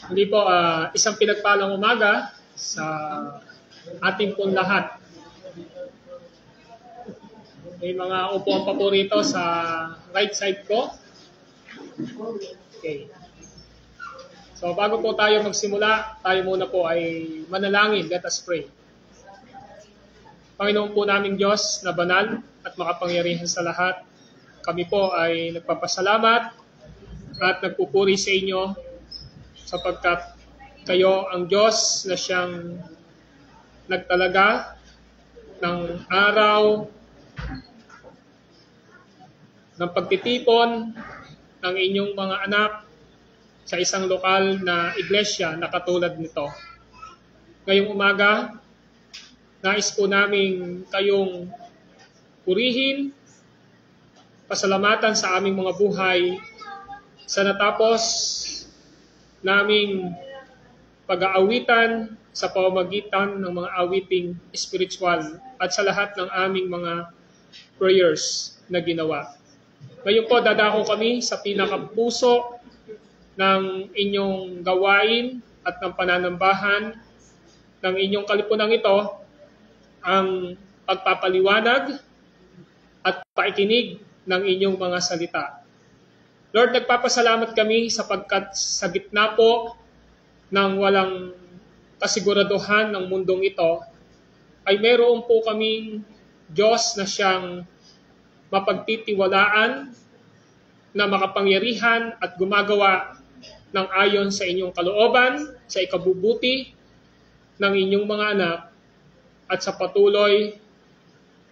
Hindi po, isang pinagpalang umaga sa ating pong lahat. May mga upuan pa po rito sa right side ko. Okay. So bago po tayo magsimula, tayo muna po ay manalangin. Let us pray. Panginoon po naming Diyos na banal at makapangyarihan sa lahat, kami po ay nagpapasalamat at nagpupuri sa inyo sapagkat kayo ang Diyos na siyang nagtalaga ng araw ng pagtitipon ng inyong mga anak sa isang lokal na iglesia na katulad nito. Ngayong umaga, nais po namin kayong purihin, pasalamatan sa aming mga buhay sa natapos naming pag-aawitan sa pamamagitan ng mga awiting spiritual at sa lahat ng aming mga prayers na ginawa. Ngayon po, dadako kami sa pinakapuso ng inyong gawain at ng pananambahan ng inyong kalipunang ito, ang pagpapaliwanag at paikinig ng inyong mga salita. Lord, nagpapasalamat kami sapagkat sa gitna po ng walang kasiguraduhan ng mundong ito, ay meron po kaming Diyos na siyang mapagtitiwalaan, na makapangyarihan at gumagawa ng ayon sa inyong kalooban, sa ikabubuti ng inyong mga anak, at sa patuloy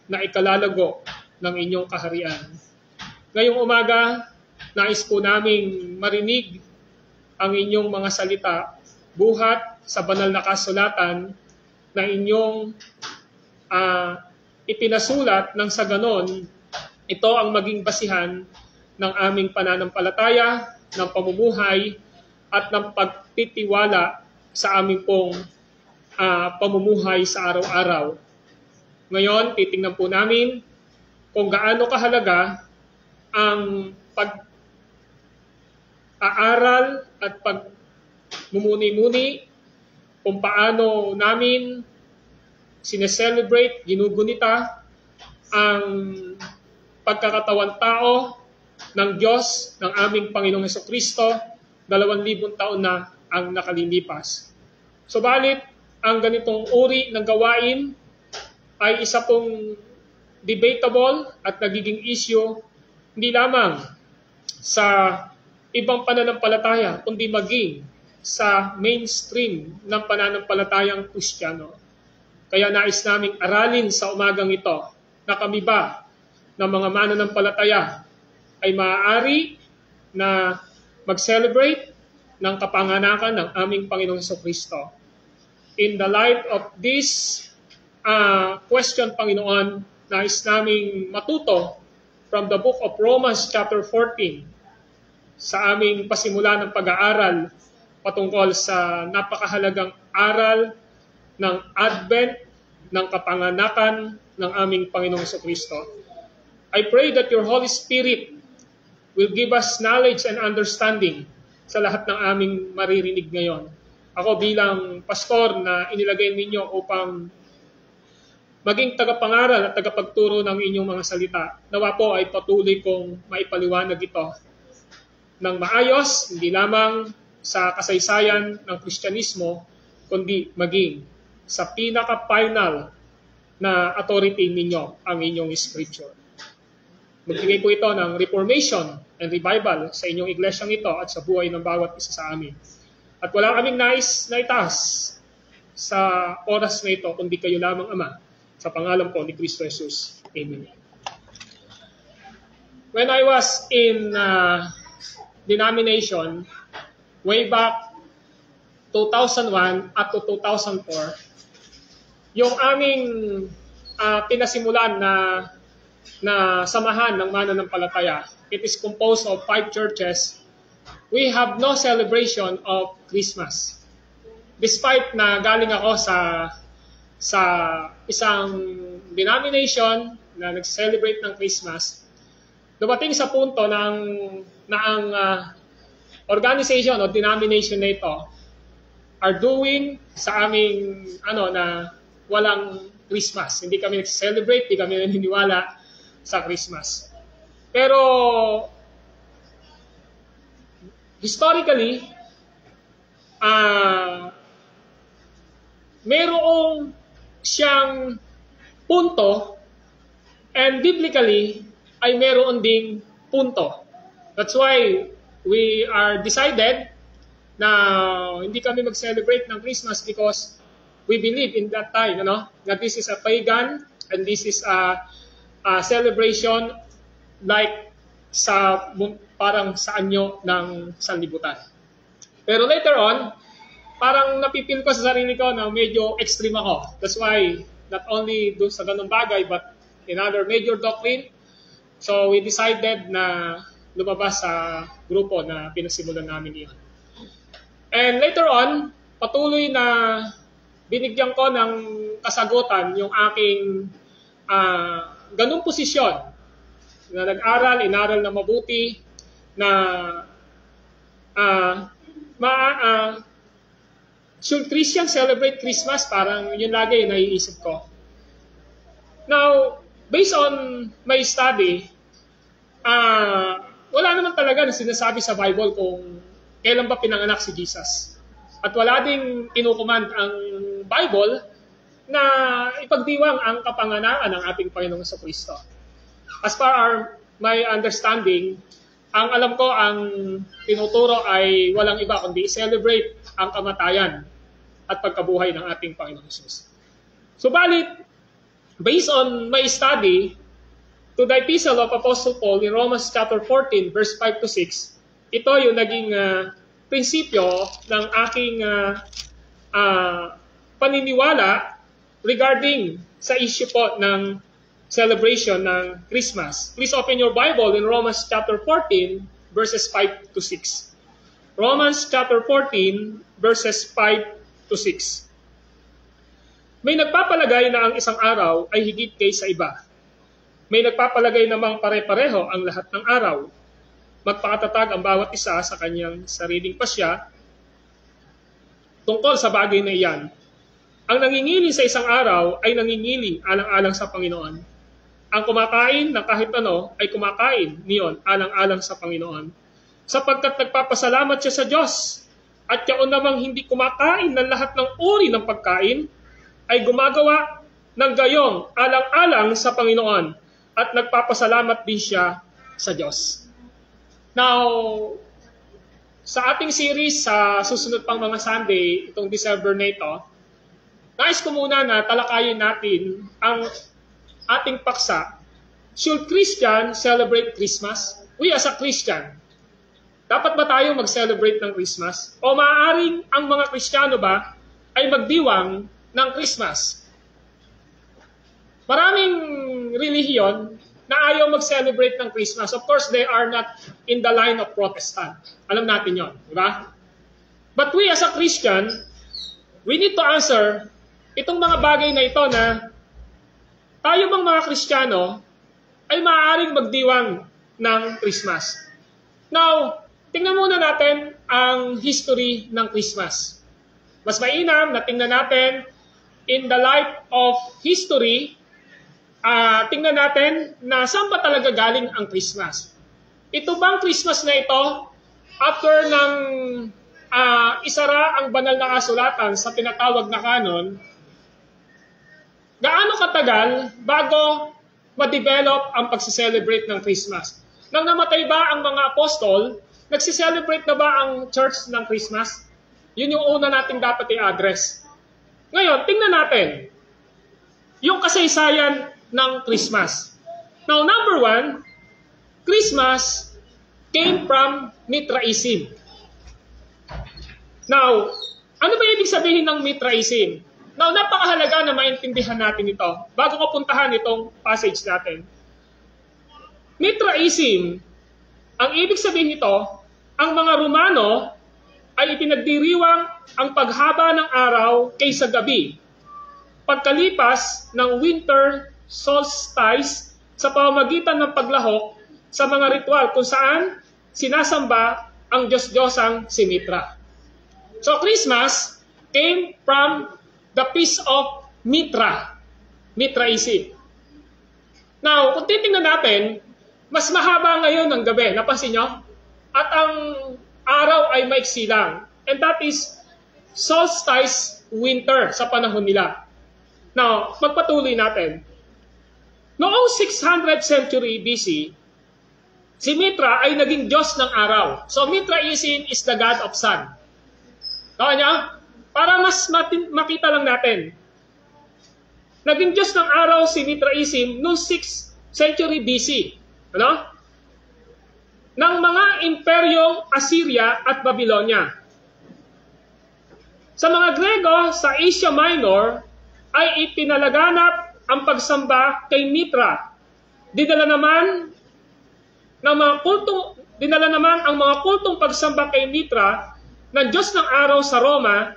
na ikalalago ng inyong kaharian. Ngayong umaga, nais po naming marinig ang inyong mga salita, buhat sa banal na kasulatan na inyong ipinasulat nang sa ganon, ito ang maging basihan ng aming pananampalataya, ng pamumuhay, at ng pagtitiwala sa aming pong pamumuhay sa araw-araw. Ngayon, titingnan po namin kung gaano kahalaga ang pag-aaral at pagmumuni-muni, kung paano namin sineselebrate, ginugunita ang pagkakatawan tao ng Diyos, ng aming Panginoong Hesukristo, 2,000 taon na ang nakalilipas. Subalit, ang ganitong uri ng gawain ay isa pong debatable at nagiging issue hindi lamang sa ibang pananampalataya, kundi maging sa mainstream ng pananampalatayang Kristiyano. Kaya nais naming aralin sa umagang ito na kami ba ng mga mananampalataya ay maaari na mag-celebrate ng kapanganakan ng aming Panginoong Jesucristo. In the light of this question, Panginoon, nais naming matuto from the book of Romans chapter 14 sa aming pasimula ng pag-aaral patungkol sa napakahalagang aral ng Advent, ng kapanganakan ng aming Panginoong Jesucristo. I pray that your Holy Spirit will give us knowledge and understanding sa lahat ng aming maririnig ngayon. Ako bilang pastor na inilagay ninyo upang maging tagapangaral at tagapagturo ng inyong mga salita, nawa po ay patuloy kong maipaliwanag ito ng maayos, hindi lamang sa kasaysayan ng Kristyanismo, kundi maging sa pinaka-final na authority ninyo, ang inyong scripture. Magbigay po ito ng reformation and revival sa inyong iglesyang ito at sa buhay ng bawat isa sa amin. At wala kaming nais na itaas sa oras na ito, kundi kayo lamang, Ama, sa pangalan po ni Kristo Jesus. Amen. When I was in denomination, way back 2001 up to 2004, yung aming pinasimulan na samahan ng mananampalataya, it is composed of 5 churches. We have no celebration of Christmas. Despite na galing ako sa isang denomination na nag-celebrate ng Christmas, dumating sa punto na ang organization o denomination na ito are doing sa aming na walang Christmas. Hindi kami nag-celebrate, hindi kami naniniwala sa Christmas. Pero historically, mayroong siyang punto, and biblically ay mayroon ding punto. That's why we are decided na hindi kami mag-celebrate ng Christmas because we believe in that time, that this is a pagan and this is a celebration like parang sa anyo ng sanlibutan. Pero later on, parang napipil ko sa sarili ko na medyo extreme ako. That's why, not only dun sa ganung bagay, but in other major doctrine, so we decided na lumabas sa grupo na pinasimulan namin iyon. And later on, patuloy na binigyan ko ng kasagutan yung aking ganung posisyon na nag-aral, inaral na mabuti, na should Christians celebrate Christmas? Parang yun lagi yung naiisip ko. Now, based on my study, wala naman talaga na sinasabi sa Bible kung kailan ba pinanganak si Jesus. At wala ding inukuman ang Bible na ipagdiwang ang kapanganakan ng ating Panginoong Jesucristo. As far my understanding, ang alam ko, ang tinuturo ay walang iba kundi celebrate ang kamatayan at pagkabuhay ng ating Panginoong Jesus. Subalit, based on my study, to the Epistle of Apostle Paul in Romans chapter 14, verse 5 to 6, ito yung naging prinsipyo ng aking paniniwala regarding sa issue po ng celebration ng Christmas. Please open your Bible in Romans chapter 14, verses 5 to 6. Romans chapter 14, verses 5 to 6. May nagpapalagay na ang isang araw ay higit kaysa iba. May nagpapalagay namang pare-pareho ang lahat ng araw. Magpakatatag ang bawat isa sa kanyang sariling pasya tungkol sa bagay na iyan. Ang nangingili sa isang araw ay nangingili alang-alang sa Panginoon. Ang kumakain ng kahit ano ay kumakain niyon alang-alang sa Panginoon. Sapagkat nagpapasalamat siya sa Diyos. At yaon namang hindi kumakain ng lahat ng uri ng pagkain ay gumagawa ng gayong alang-alang sa Panginoon. At nagpapasalamat din siya sa Diyos. Now, sa ating series sa susunod pang mga Sunday, itong December na ito, nais ko muna na talakayin natin ang ating paksa. Should Christian celebrate Christmas? We as a Christian, dapat ba tayo mag-celebrate ng Christmas? O maaaring ang mga Kristiyano ba ay magdiwang ng Christmas? Maraming relihiyon na ayaw mag-celebrate ng Christmas. Of course, they are not in the line of Protestant. Alam natin yon, di ba? But we as a Christian, we need to answer itong mga bagay na ito na tayo bang mga Kristiyano ay maaaring magdiwang ng Christmas. Now, tingnan muna natin ang history ng Christmas. Mas mainam na tingnan natin in the light of history, tingnan natin na saan ba talaga galing ang Christmas. Ito bang Christmas na ito, after ng isara ang banal na kasulatan sa tinatawag na canon, gaano katagal bago ma-develop ang pagse-celebrate ng Christmas? Nang namatay ba ang mga apostol, nagse-celebrate na ba ang church ng Christmas? Yun yung una nating dapat i-address. Ngayon, tingnan natin yung kasaysayan ng Christmas. Now, number one, Christmas came from Mithraism. Now, ano ba ibig sabihin ng Mithraism? Now, napakahalaga na maintindihan natin ito bago ko puntahan itong passage natin. Mithraism, ang ibig sabihin nito, ang mga Romano ay ipinagdiriwang ang paghaba ng araw kaysa gabi, pagkalipas ng winter solstice sa pamamagitan ng paglahok sa mga ritual kung saan sinasamba ang Diyos-Diyosang si Mithra. So Christmas came from the piece of Mithra, Mithraism. Now, kung titingnan natin, mas mahaba ngayon ang gabi. Napansin nyo? At ang araw ay maiksi lang. And that is solstice winter sa panahon nila. Now, magpatuloy natin. Noong 600th century BC, si Mithra ay naging Diyos ng araw. So, Mithraism is the God of sun. Tawa niya? Para mas makita lang natin. Naging Diyos ng araw si Mithraism noong 6th century BC. Ano? Ng mga imperyong Assyria at Babylonia. Sa mga Grego sa Asia Minor ay ipinalaganap ang pagsamba kay Mithra. Dinala naman ang mga kultong pagsamba kay Mithra ng Diyos ng araw sa Roma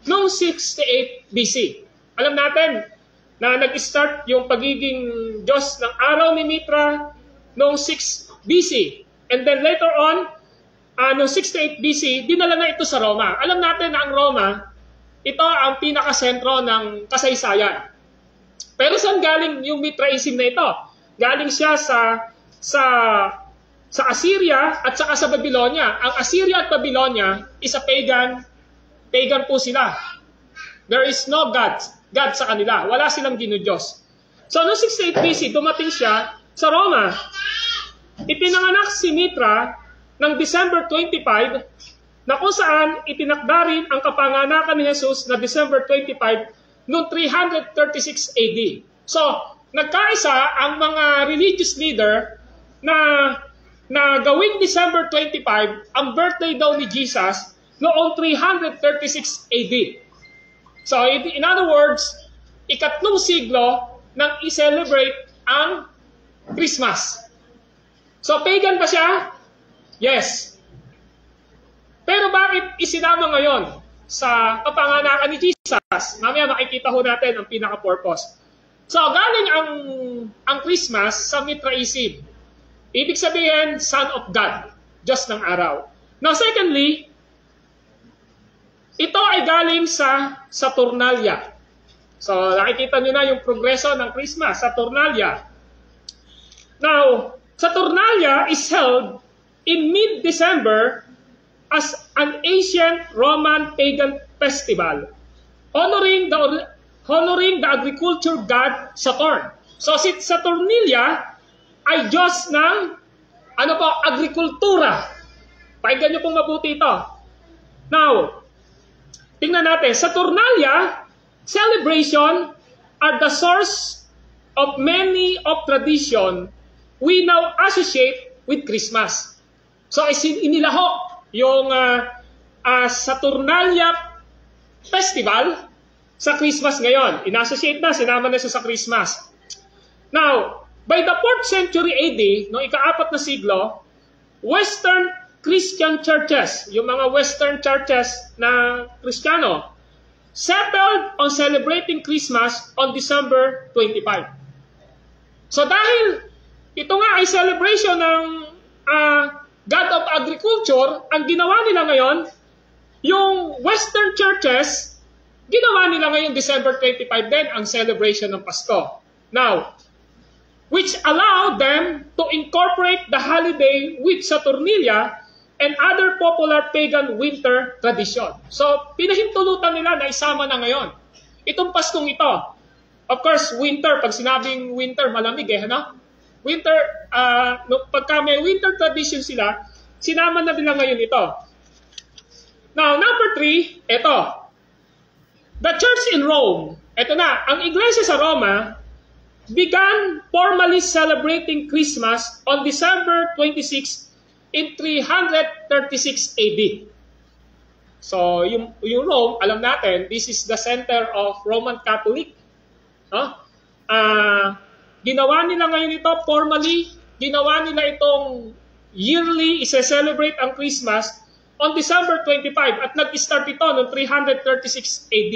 noong 68 BC. Alam natin na nag-start yung pagiging Diyos ng araw ni Mithra noong 6 BC. And then later on, noong 68 BC, dinala na ito sa Roma. Alam natin na ang Roma, ito ang pinakasentro ng kasaysayan. Pero saan galing yung Mithraism na ito? Galing siya sa Assyria at saka sa Babylonia. Ang Assyria at Babylonia is a pagan po sila. There is no God sa kanila. Wala silang ginudiyos. So, noong 68 BC, dumating siya sa Roma. Ipinanganak si Mithra ng December 25, na kung saan itinakda rin ang kapanganakan ni Jesus na December 25 noong 336 AD. So, nagkaisa ang mga religious leader na gawing December 25 ang birthday daw ni Jesus noong 336 AD. So, in other words, ikatlong siglo nang i-celebrate ang Christmas. So, pagan pa siya? Yes. Pero bakit isinama ngayon sa kapanganakan ni Jesus? Mamaya makikita ho natin ang pinaka-purpose. So, galing ang Christmas sa Mithraism. Ibig sabihin, Son of God, Diyos ng araw. Now, secondly, ito ay galing sa Saturnalia. So, nakikita nyo na yung progreso ng Christmas, Saturnalia. Now, Saturnalia is held in mid-December as an ancient Roman pagan festival honoring the agriculture god Saturn. So, si Saturnalia ay Diyos ng agrikultura. Pakinggan nyo pong mabuti ito. Now, tingnan natin, Saturnalia celebration are the source of many of tradition we now associate with Christmas. So, inilaho yung Saturnalia Festival sa Christmas ngayon. In-associate na, sinama na siya sa Christmas. Now, by the 4th century AD, noong ika-4 na siglo, Western Christian churches, yung mga Western churches na Kristiyano, settled on celebrating Christmas on December 25. So dahil ito nga ay celebration ng God of Agriculture, ang ginawa nila ngayon, yung Western churches, ginawa nila ngayon December 25 din ang celebration ng Pasko. Now, which allowed them to incorporate the holiday with Saturnalia and other popular pagan winter tradition. So, pinahintulutan nila na isama na ngayon. Itong Paskong ito. Of course, winter, pag sinabing winter, malamig ano? Winter, pagka may winter tradition sila, sinama na nila ngayon ito. Now, number 3, ito. The church in Rome, ito na, ang iglesia sa Roma, began formally celebrating Christmas on December 26 in 336 AD. So, yung Rome, alam natin, this is the center of Roman Catholic. Ginawa nila ngayon ito formally, ginawa nila itong yearly, isa-celebrate ang Christmas on December 25 at nag-start ito noong 336 AD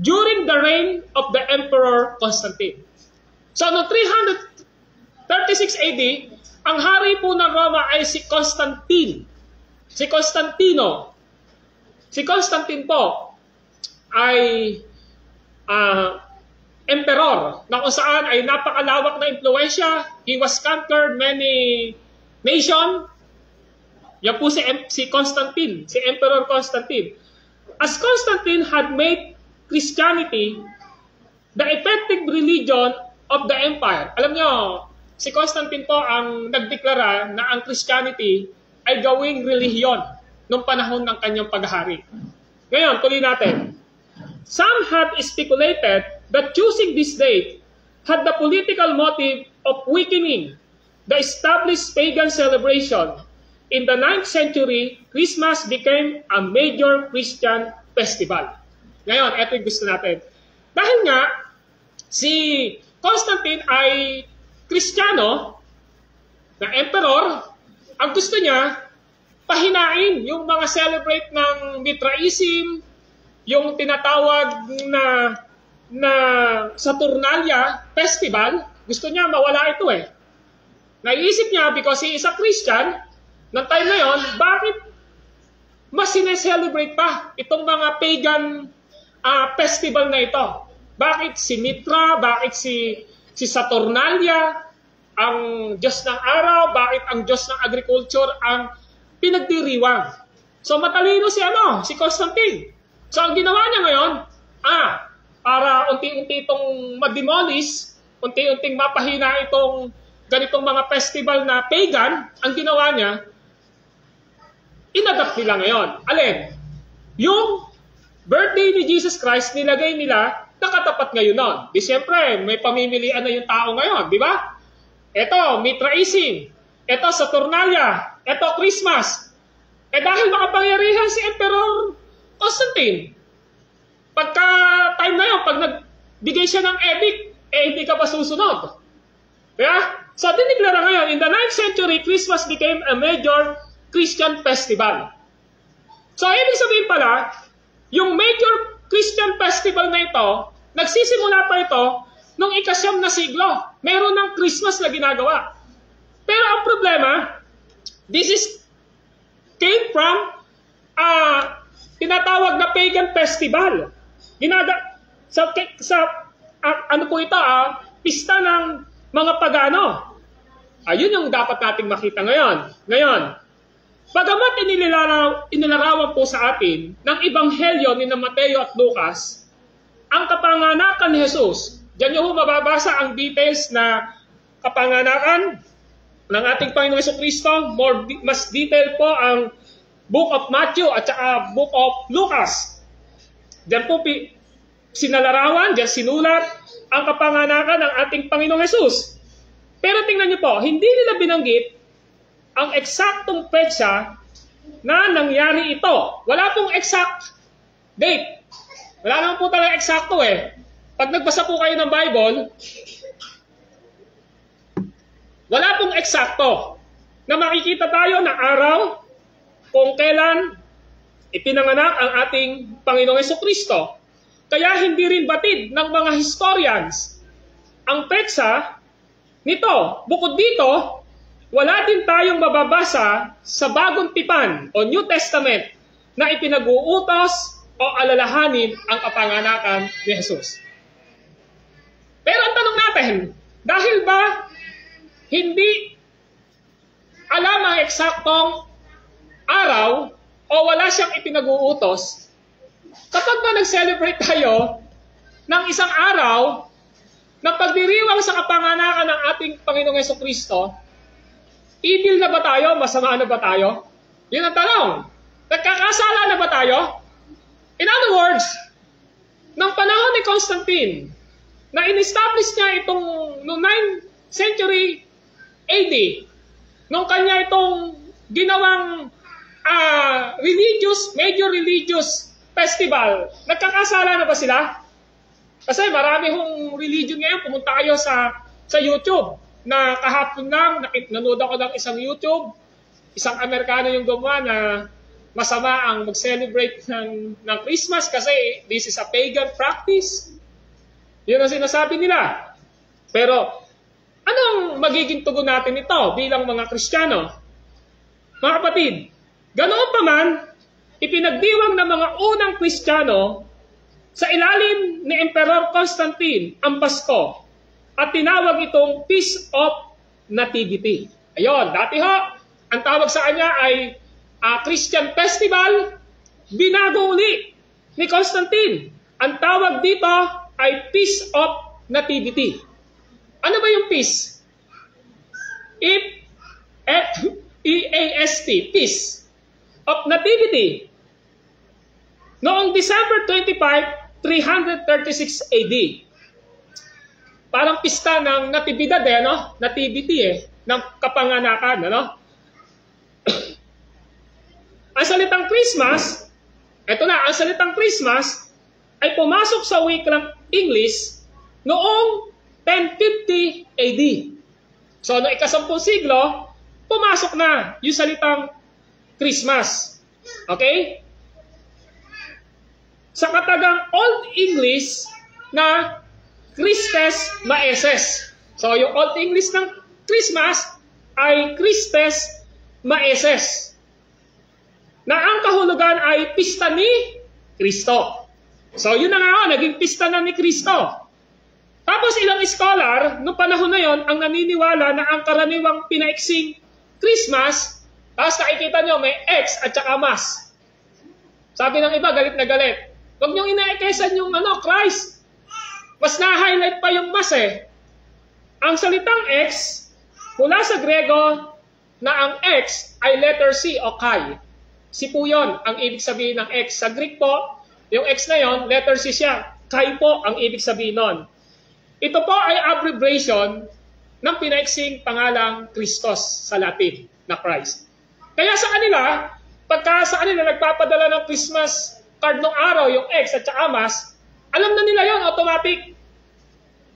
during the reign of the Emperor Constantine. So, noong 336 AD, ang hari po ng Roma ay si Constantine. Si Constantino. Si Constantine po. ay emperor na kung saan ay napakalawak na impluensya. He was conquered many nation. Yan po si Constantine, si Emperor Constantine. As Constantine had made Christianity the effective religion of the empire. Alam nyo, si Constantine po ang nagdeklara na ang Christianity ay gawing relihiyon noong panahon ng kanyang paghahari. Ngayon, tuloy natin. Some have speculated that choosing this date had the political motive of weakening the established pagan celebration. In the 9th century, Christmas became a major Christian festival. Ngayon, ito yung gusto natin. Dahil nga, si Constantine ay Kristiyano na emperor, ang gusto niya, pahinain yung mga celebrate ng Mithraism, yung tinatawag na Saturnalia Festival, gusto niya mawala ito eh. Naisip niya, because he is a Christian, ng time na yon, bakit mas sineselebrate pa itong mga pagan festival na ito? Bakit si Mitra, bakit si Saturnalia, ang Diyos ng araw, bakit ang Diyos ng agriculture ang pinagdiriwang? So matalino si Constantine. So ang ginawa niya ngayon, para unti-unti itong ma-demolish, unti-unting mapahina itong ganitong mga festival na pagan, ang ginawa niya, inadapt nila ngayon. Alin? Yung birthday ni Jesus Christ, nilagay nila nakatapat ngayon nun. Di siyempre, may pamimilian na yung tao ngayon, di ba? Ito, Mithraism. Ito, Saturnalia. Ito, Christmas. Dahil makapangyarihan si Emperor Constantine, pagka time na yun, pag nagbigay siya ng edict, hindi ka pa susunod. Yeah? So, diniglara ngayon, in the 9th century, Christmas became a major Christian festival. So, ibig sabihin pala, yung major Christian festival na ito, nagsisimula pa ito nung ika-9 na siglo. Meron ng Christmas na ginagawa. Pero ang problema, this came from tinatawag na pagan festival. Ano po ito? Pista ng mga pagano. Ayun yung dapat nating makita ngayon. Bagamat inilarawan po sa atin ng Ebanghelyo ni Mateo at Lucas, ang kapanganakan ni Jesus, diyan nyo mababasa ang details na kapanganakan ng ating Panginoong Jesucristo. Mas detail po ang Book of Matthew at saka Book of Lucas. Diyan po sinalarawan, diyan sinulat ang kapanganakan ng ating Panginoong Jesus. Pero tingnan nyo po, hindi nila binanggit ang eksaktong petsa na nangyari ito. Wala pong exact date. Wala naman po talaga eksakto eh. Pag nagbasa po kayo ng Bible, wala pong eksakto na makikita tayo na araw kung kailan ipinanganak ang ating Panginoong Jesucristo. Kaya hindi rin batid ng mga historians ang petsa nito. Bukod dito, wala din tayong mababasa sa Bagong Tipan o New Testament na ipinag-uutos o alalahanin ang kapanganakan ni Jesus. Pero ang tanong natin, dahil ba hindi alam ang eksaktong araw o wala siyang ipinag-uutos, kapag ba nag-celebrate tayo ng isang araw na pagdiriwang sa kapanganakan ng ating Panginoong Jesucristo, evil na ba tayo? Masama na ba tayo? Yun ang tanong. Nagkakasala na ba tayo? In other words, ng panahon ni Constantine, na in-establish niya itong noong 9th century AD, nung kanya itong ginawang major religious festival, nagkakasala na ba sila? Kasi marami hong religion ngayon, pumunta kayo sa YouTube, na kahapon lang, nanood ako ng isang YouTube, isang Amerikano yung gumawa na masama ang mag-celebrate ng Christmas kasi this is a pagan practice. Yun ang sinasabi nila. Pero, anong magiging tugon natin ito bilang mga Kristiyano? Mga kapatid, ganoon pa man, ipinagdiwang ng mga unang Kristiyano Sa ilalim ni Emperor Constantine ang Pasko at tinawag itong Feast of Nativity. Ayon, dati ho, ang tawag sa kanya ay Christian Festival, binago uli ni Constantine. Ang tawag dito ay Feast of Nativity. Ano ba yung feast? E-A-S-T, Feast of Nativity. Noong December 25, 336 AD. Parang pista ng natibidad no? Nativity ng kapanganakan, ano? Ang salitang Christmas, ang salitang Christmas ay pumasok sa wikang English noong 1050 AD. So, noong ika-10 siglo, pumasok na yung salitang Christmas. Okay? Sa katagang Old English na Christes Maeses. So, yung Old English ng Christmas ay Christes Maeses. Na ang kahulugan ay pista ni Kristo. So, yun na nga, naging pista na ni Kristo. Tapos ilang scholar, noong panahon na yon, ang naniniwala na ang karaniwang pinaiksing Christmas, tapos nakikita nyo may X at saka Mas. Sabi ng iba, galit na galit. Huwag niyong inaekesan yung Christ. Mas na-highlight pa yung Mas Ang salitang X, mula sa Grego, na ang X ay letter C o Chi. Si po yun, ang ibig sabihin ng X. Sa Greek po, yung X na yon, letter C siya. Chi po ang ibig sabihin nun. Ito po ay abbreviation ng pinaiksing pangalang Christos sa Latin na Christ. Kaya sa kanila, pagka sa kanila nagpapadala ng Christmas card nung araw, yung X at saka Mas, alam na nila yon automatic.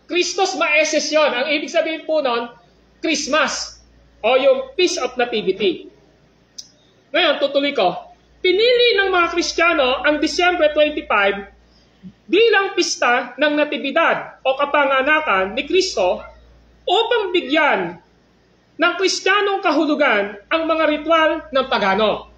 Christos Maeses yon. Ang ibig sabihin po nun, Christmas o yung Feast of Nativity. Ngayon, tutuloy ko. Pinili ng mga Kristiyano ang December 25 bilang pista ng natibidad o kapanganakan ni Kristo upang bigyan ng Kristiyanong kahulugan ang mga ritual ng pagano.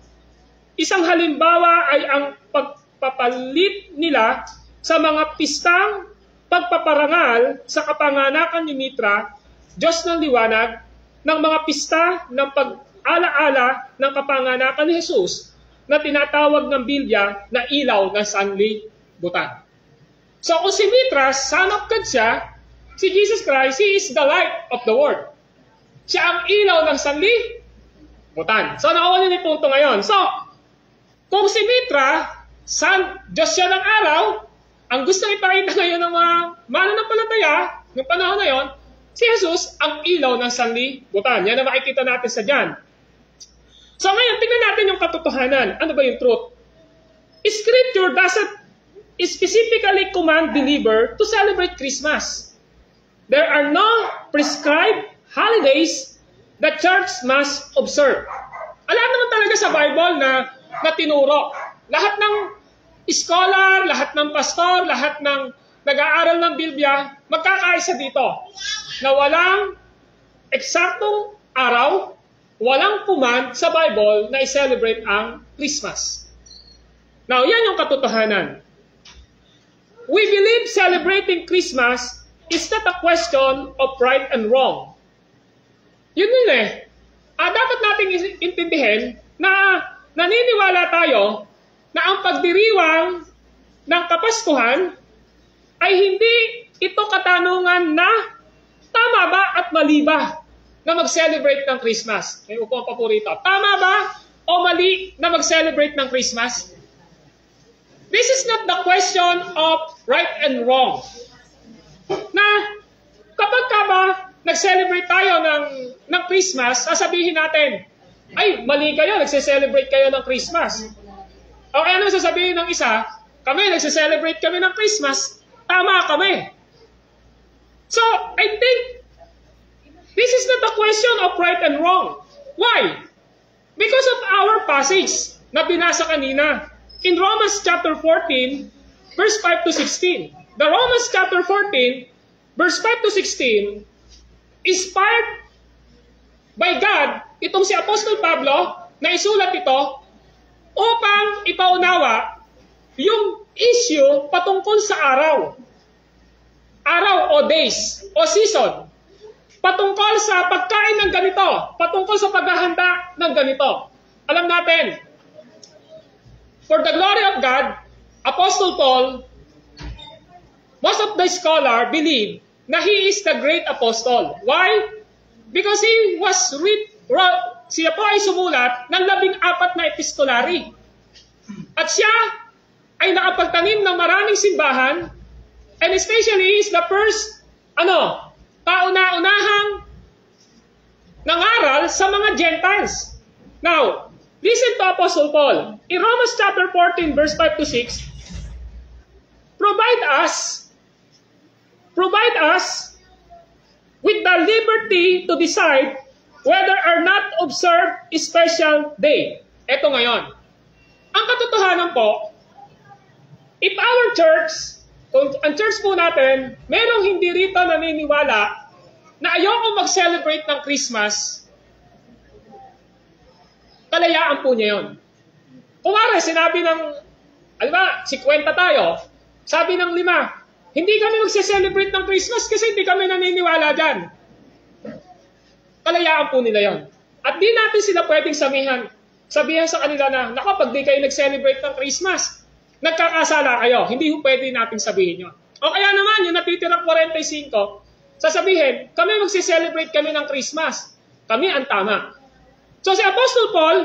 Isang halimbawa ay ang pagpapalit nila sa mga pistang pagpaparangal sa kapanganakan ni Mitra, Diyos ng liwanag, ng mga pista ng pag-alaala ng kapanganakan ni Jesus na tinatawag ng Biblia na ilaw ng sanlibutan. So kung si Mitra, son of God siya, si Jesus Christ, He is the light of the world. Siya ang ilaw ng sanlibutan. So nakuha niyo yung punto ngayon. So, kung si Mitra, Diyos siya ng araw, ang gusto ipakita ngayon ng mga mananampalataya, ng panahon na yon, si Jesus ang ilaw ng sanlibutan. Yan ang makikita natin sa dyan. So ngayon, tingnan natin yung katotohanan. Ano ba yung truth? Scripture doesn't specifically command believer to celebrate Christmas. There are no prescribed holidays that church must observe. Alam naman talaga sa Bible na tinuro. Lahat ng scholar, lahat ng pastor, lahat ng nag-aaral ng Biblia, magkakaisa dito na walang eksaktong araw, walang command sa Bible na i-celebrate ang Christmas. Now, yan yung katotohanan. We believe celebrating Christmas is not a question of right and wrong. Yun dapat nating intindihin na naniniwala tayo na ang pagdiriwang ng Kapaskuhan ay hindi ito katanungan na tama ba at mali ba na mag-celebrate ng Christmas. May upo pa po rito. Tama ba o mali na mag-celebrate ng Christmas? This is not the question of right and wrong. Na kapag nag-celebrate tayo ng Christmas, sasabihin natin, ay, mali kayo, nagse-celebrate kayo ng Christmas. O ano sasabihin ng isa, kami, nagse-celebrate kami ng Christmas, tama kami. So, I think, this is not a question of right and wrong. Why? Because of our passage na binasa kanina. In Romans chapter 14, verse 5 to 16. The Romans chapter 14, verse 5 to 16, inspired by God, itong si Apostol Pablo, na isulat ito upang ipaunawa yung issue patungkol sa araw. Araw o days o season. Patungkol sa pagkain ng ganito. Patungkol sa paghahanda ng ganito. Alam natin, for the glory of God, Apostle Paul, most of the scholar believe na he is the great apostle. Why? Because he was siya po ay sumulat ng 14 na epistolary. At siya ay nakapagtanim ng maraming simbahan, and especially is the first, kauna-unahang nangaral sa mga Gentiles. Now, listen to Apostle Paul. In Romans chapter 14, verse 5 to 6, provide us with the liberty to decide whether or not observe a special day. Ito ngayon. Ang katotohanan po, if our church, kung ang church po natin, merong hindi rito naniniwala na ayoko mag-celebrate ng Christmas, kalayaan po niya yun. Kung sinabi ng, 50 tayo, sabi ng 5, hindi kami mag-celebrate ng Christmas kasi hindi kami naniniwala dyan. Kalayaan po nila yon. At di natin sila pwedeng sabihan sa kanila na, pag di kayo nag-celebrate ng Christmas, nagkakasala kayo. Hindi po pwede natin sabihin yun. O kaya naman, yung natitirang 45, sasabihin, kami magsi-celebrate kami ng Christmas. Kami ang tama. So si Apostle Paul,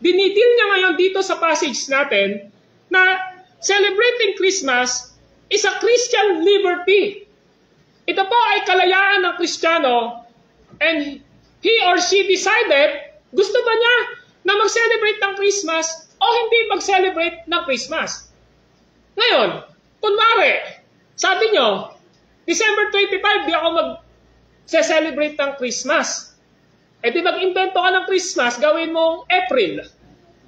dinitil niya ngayon dito sa passage natin na celebrating Christmas is a Christian liberty. Ito po ay kalayaan ng Kristiyano, and he or she decided, gusto ba niya na mag-celebrate ng Christmas o hindi mag-celebrate ng Christmas? Ngayon, kunwari, sabi nyo, December 25, di ako mag-celebrate ng Christmas. E di mag-invento ka ng Christmas, gawin mong April.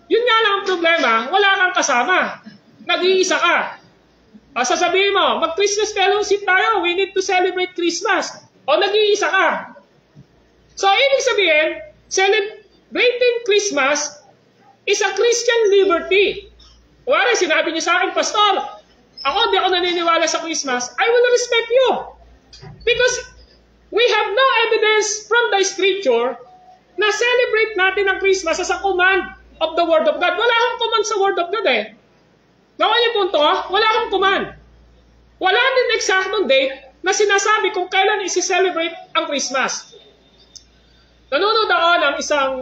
Yun nga lang ang problema, wala kang kasama. Nag-iisa ka. Sasabihin mo, mag-Christmas fellowship tayo, we need to celebrate Christmas. O nag-iisa ka. So, ibig sabihin, celebrating Christmas is a Christian liberty. Kuwari, sinabi niyo sa akin, Pastor, di ako naniniwala sa Christmas, I will respect you. Because we have no evidence from the Scripture na celebrate natin ang Christmas as a command of the Word of God. Wala akong command sa Word of God eh. Nakuha niyo punto wala akong command. Wala din eksaktong date na sinasabi kung kailan isi-celebrate ang Christmas. Nanonood ako ng isang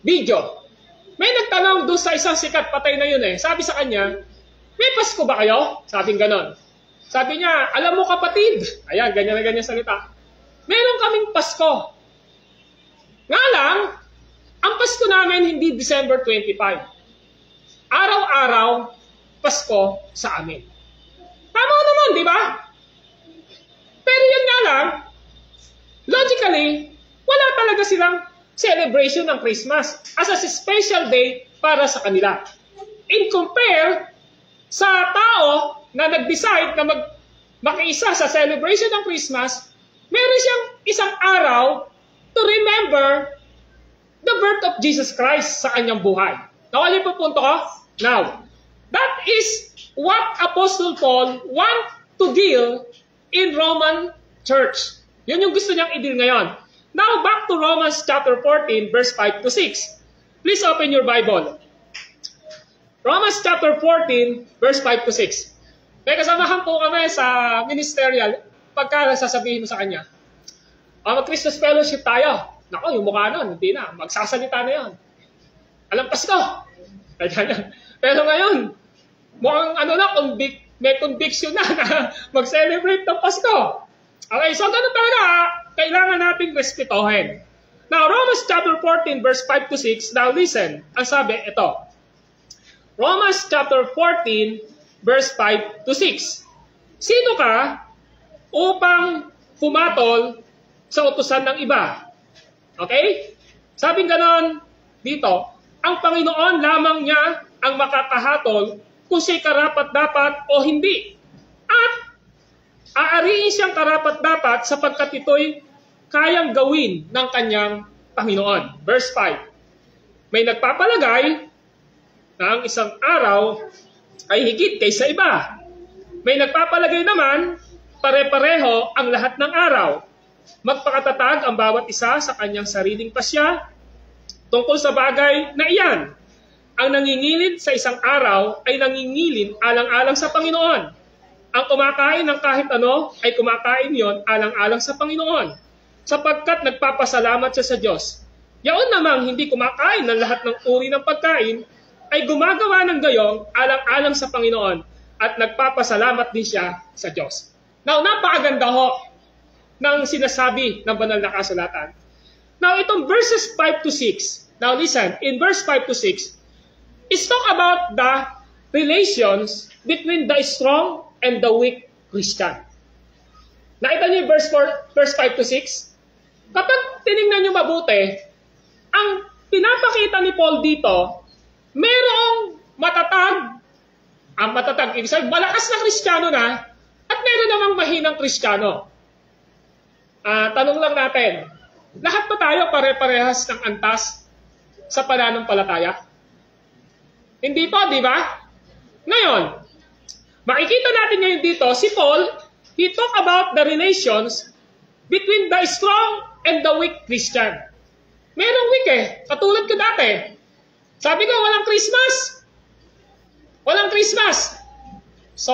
video. May nagtanong doon sa isang sikat, patay na yun eh. Sabi sa kanya, may Pasko ba kayo? Sabing ganon. Sabi niya, alam mo kapatid, ayan, ganyan na ganyan salita. Meron kaming Pasko. Nga lang, ang Pasko namin hindi December 25. Araw-araw, Pasko sa amin. Tama naman, di ba? Pero yun nga lang, logically, wala talaga silang celebration ng Christmas as a special day para sa kanila. In compare sa tao na nag-decide na makiisa sa celebration ng Christmas, meron siyang isang araw to remember the birth of Jesus Christ sa kanyang buhay. Nakuha niyo po punto ko? Now, that is what Apostle Paul want to deal in Roman church. Yun yung gusto niyang i-deal ngayon. Now, back to Romans chapter 14, verse 5 to 6. Please open your Bible. Romans chapter 14, verse 5 to 6. May kasamahan po kami sa ministerial pagka sasabihin mo sa kanya, mag-Christmas fellowship tayo. Nako, yung mukha nun, hindi na. Magsasalita na yun. Alam, Pasko. Pero ngayon, mukhang may conviction na mag-celebrate ng Pasko. Okay, so ganun talaga, kailangan nating respetuhin. Now, Romans chapter 14, verse 5 to 6, now listen, ang sabi, ito. Romans chapter 14, verse 5 to 6. Sino ka upang pumatol sa utusan ng iba? Okay? Sabing ganon dito, ang Panginoon lamang niya ang makakahatol kung siya'y karapat-dapat o hindi. At aariin siyang karapat-dapat sapagkat ito'y kayang gawin ng kanyang Panginoon. Verse 5. May nagpapalagay na ang isang araw ay higit kaysa iba. May nagpapalagay naman, pare-pareho ang lahat ng araw. Magpakatatag ang bawat isa sa kanyang sariling pasya tungkol sa bagay na iyan. Ang nangingilid sa isang araw ay nangingilid alang-alang sa Panginoon. Ang kumakain ng kahit ano ay kumakain yon alang-alang sa Panginoon, sapagkat nagpapasalamat siya sa Diyos. Yaon namang hindi kumakain ng lahat ng uri ng pagkain ay gumagawa ng gayong alang-alang sa Panginoon at nagpapasalamat din siya sa Diyos. Now, napakaganda ho ng sinasabi ng banal na kasulatan. Now, itong verses 5 to 6. Now, listen, in verse 5 to 6, it's talk about the relations between the strong and the weak Christian. Nakita niyo yung verse 5 to 6? Kapag tinignan niyo mabuti, ang pinapakita ni Paul dito, merong matatag, ang matatag, ibig sabihin, malakas na Kristiyano na, at meron namang mahinang Kristiyano. Tanong lang natin, lahat ba tayo pare-parehas ng antas sa pananampalataya? Hindi po, di ba? Ngayon, makikita natin ngayon dito, si Paul, he talk about the relations between the strong and the weak Christian. Merong weak katulad ko dati. Sabi ko, walang Christmas. Walang Christmas. So,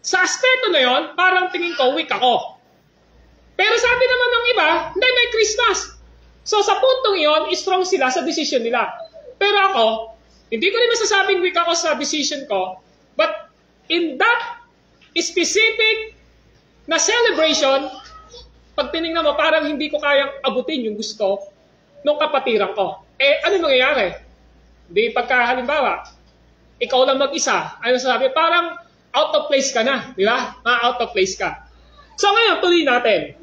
sa aspeto na yon, parang tingin ko, weak ako. Pero sabi naman ng iba, hindi, may Christmas. So, sa puntong yon, strong sila sa decision nila. Pero ako, hindi ko rin masasabing weak ako sa decision ko, but in that specific na celebration, pag tinignan mo, parang hindi ko kayang abutin yung gusto ng kapatiran ko. Ano nangyayari? Di pagka halimbawa, ikaw lang mag-isa, ano sabi, parang out of place ka na, di ba? Out of place ka. So ngayon, tuloy natin.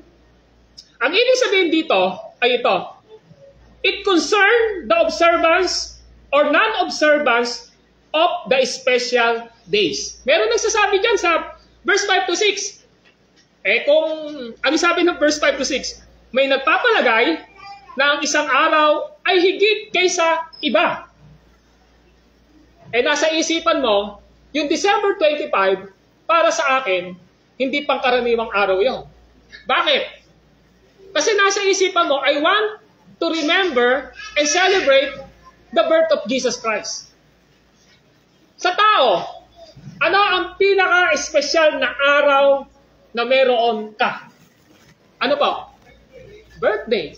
Ang ibig sabihin dito ay ito. It concern the observance or non-observance of the special days. Meron nagsasabi dyan sa verse 5 to 6. Kung ano sabi ng verse 5 to 6, may nagpapalagay na ang isang araw ay higit kaysa iba. Nasa isipan mo, yung December 25, para sa akin, hindi pangkaraniwang araw yun. Bakit? Kasi nasa isipan mo, I want to remember and celebrate the birth of Jesus Christ. Sa tao, ano ang pinaka-espesyal na araw na meron ka? Ano po? Birthday.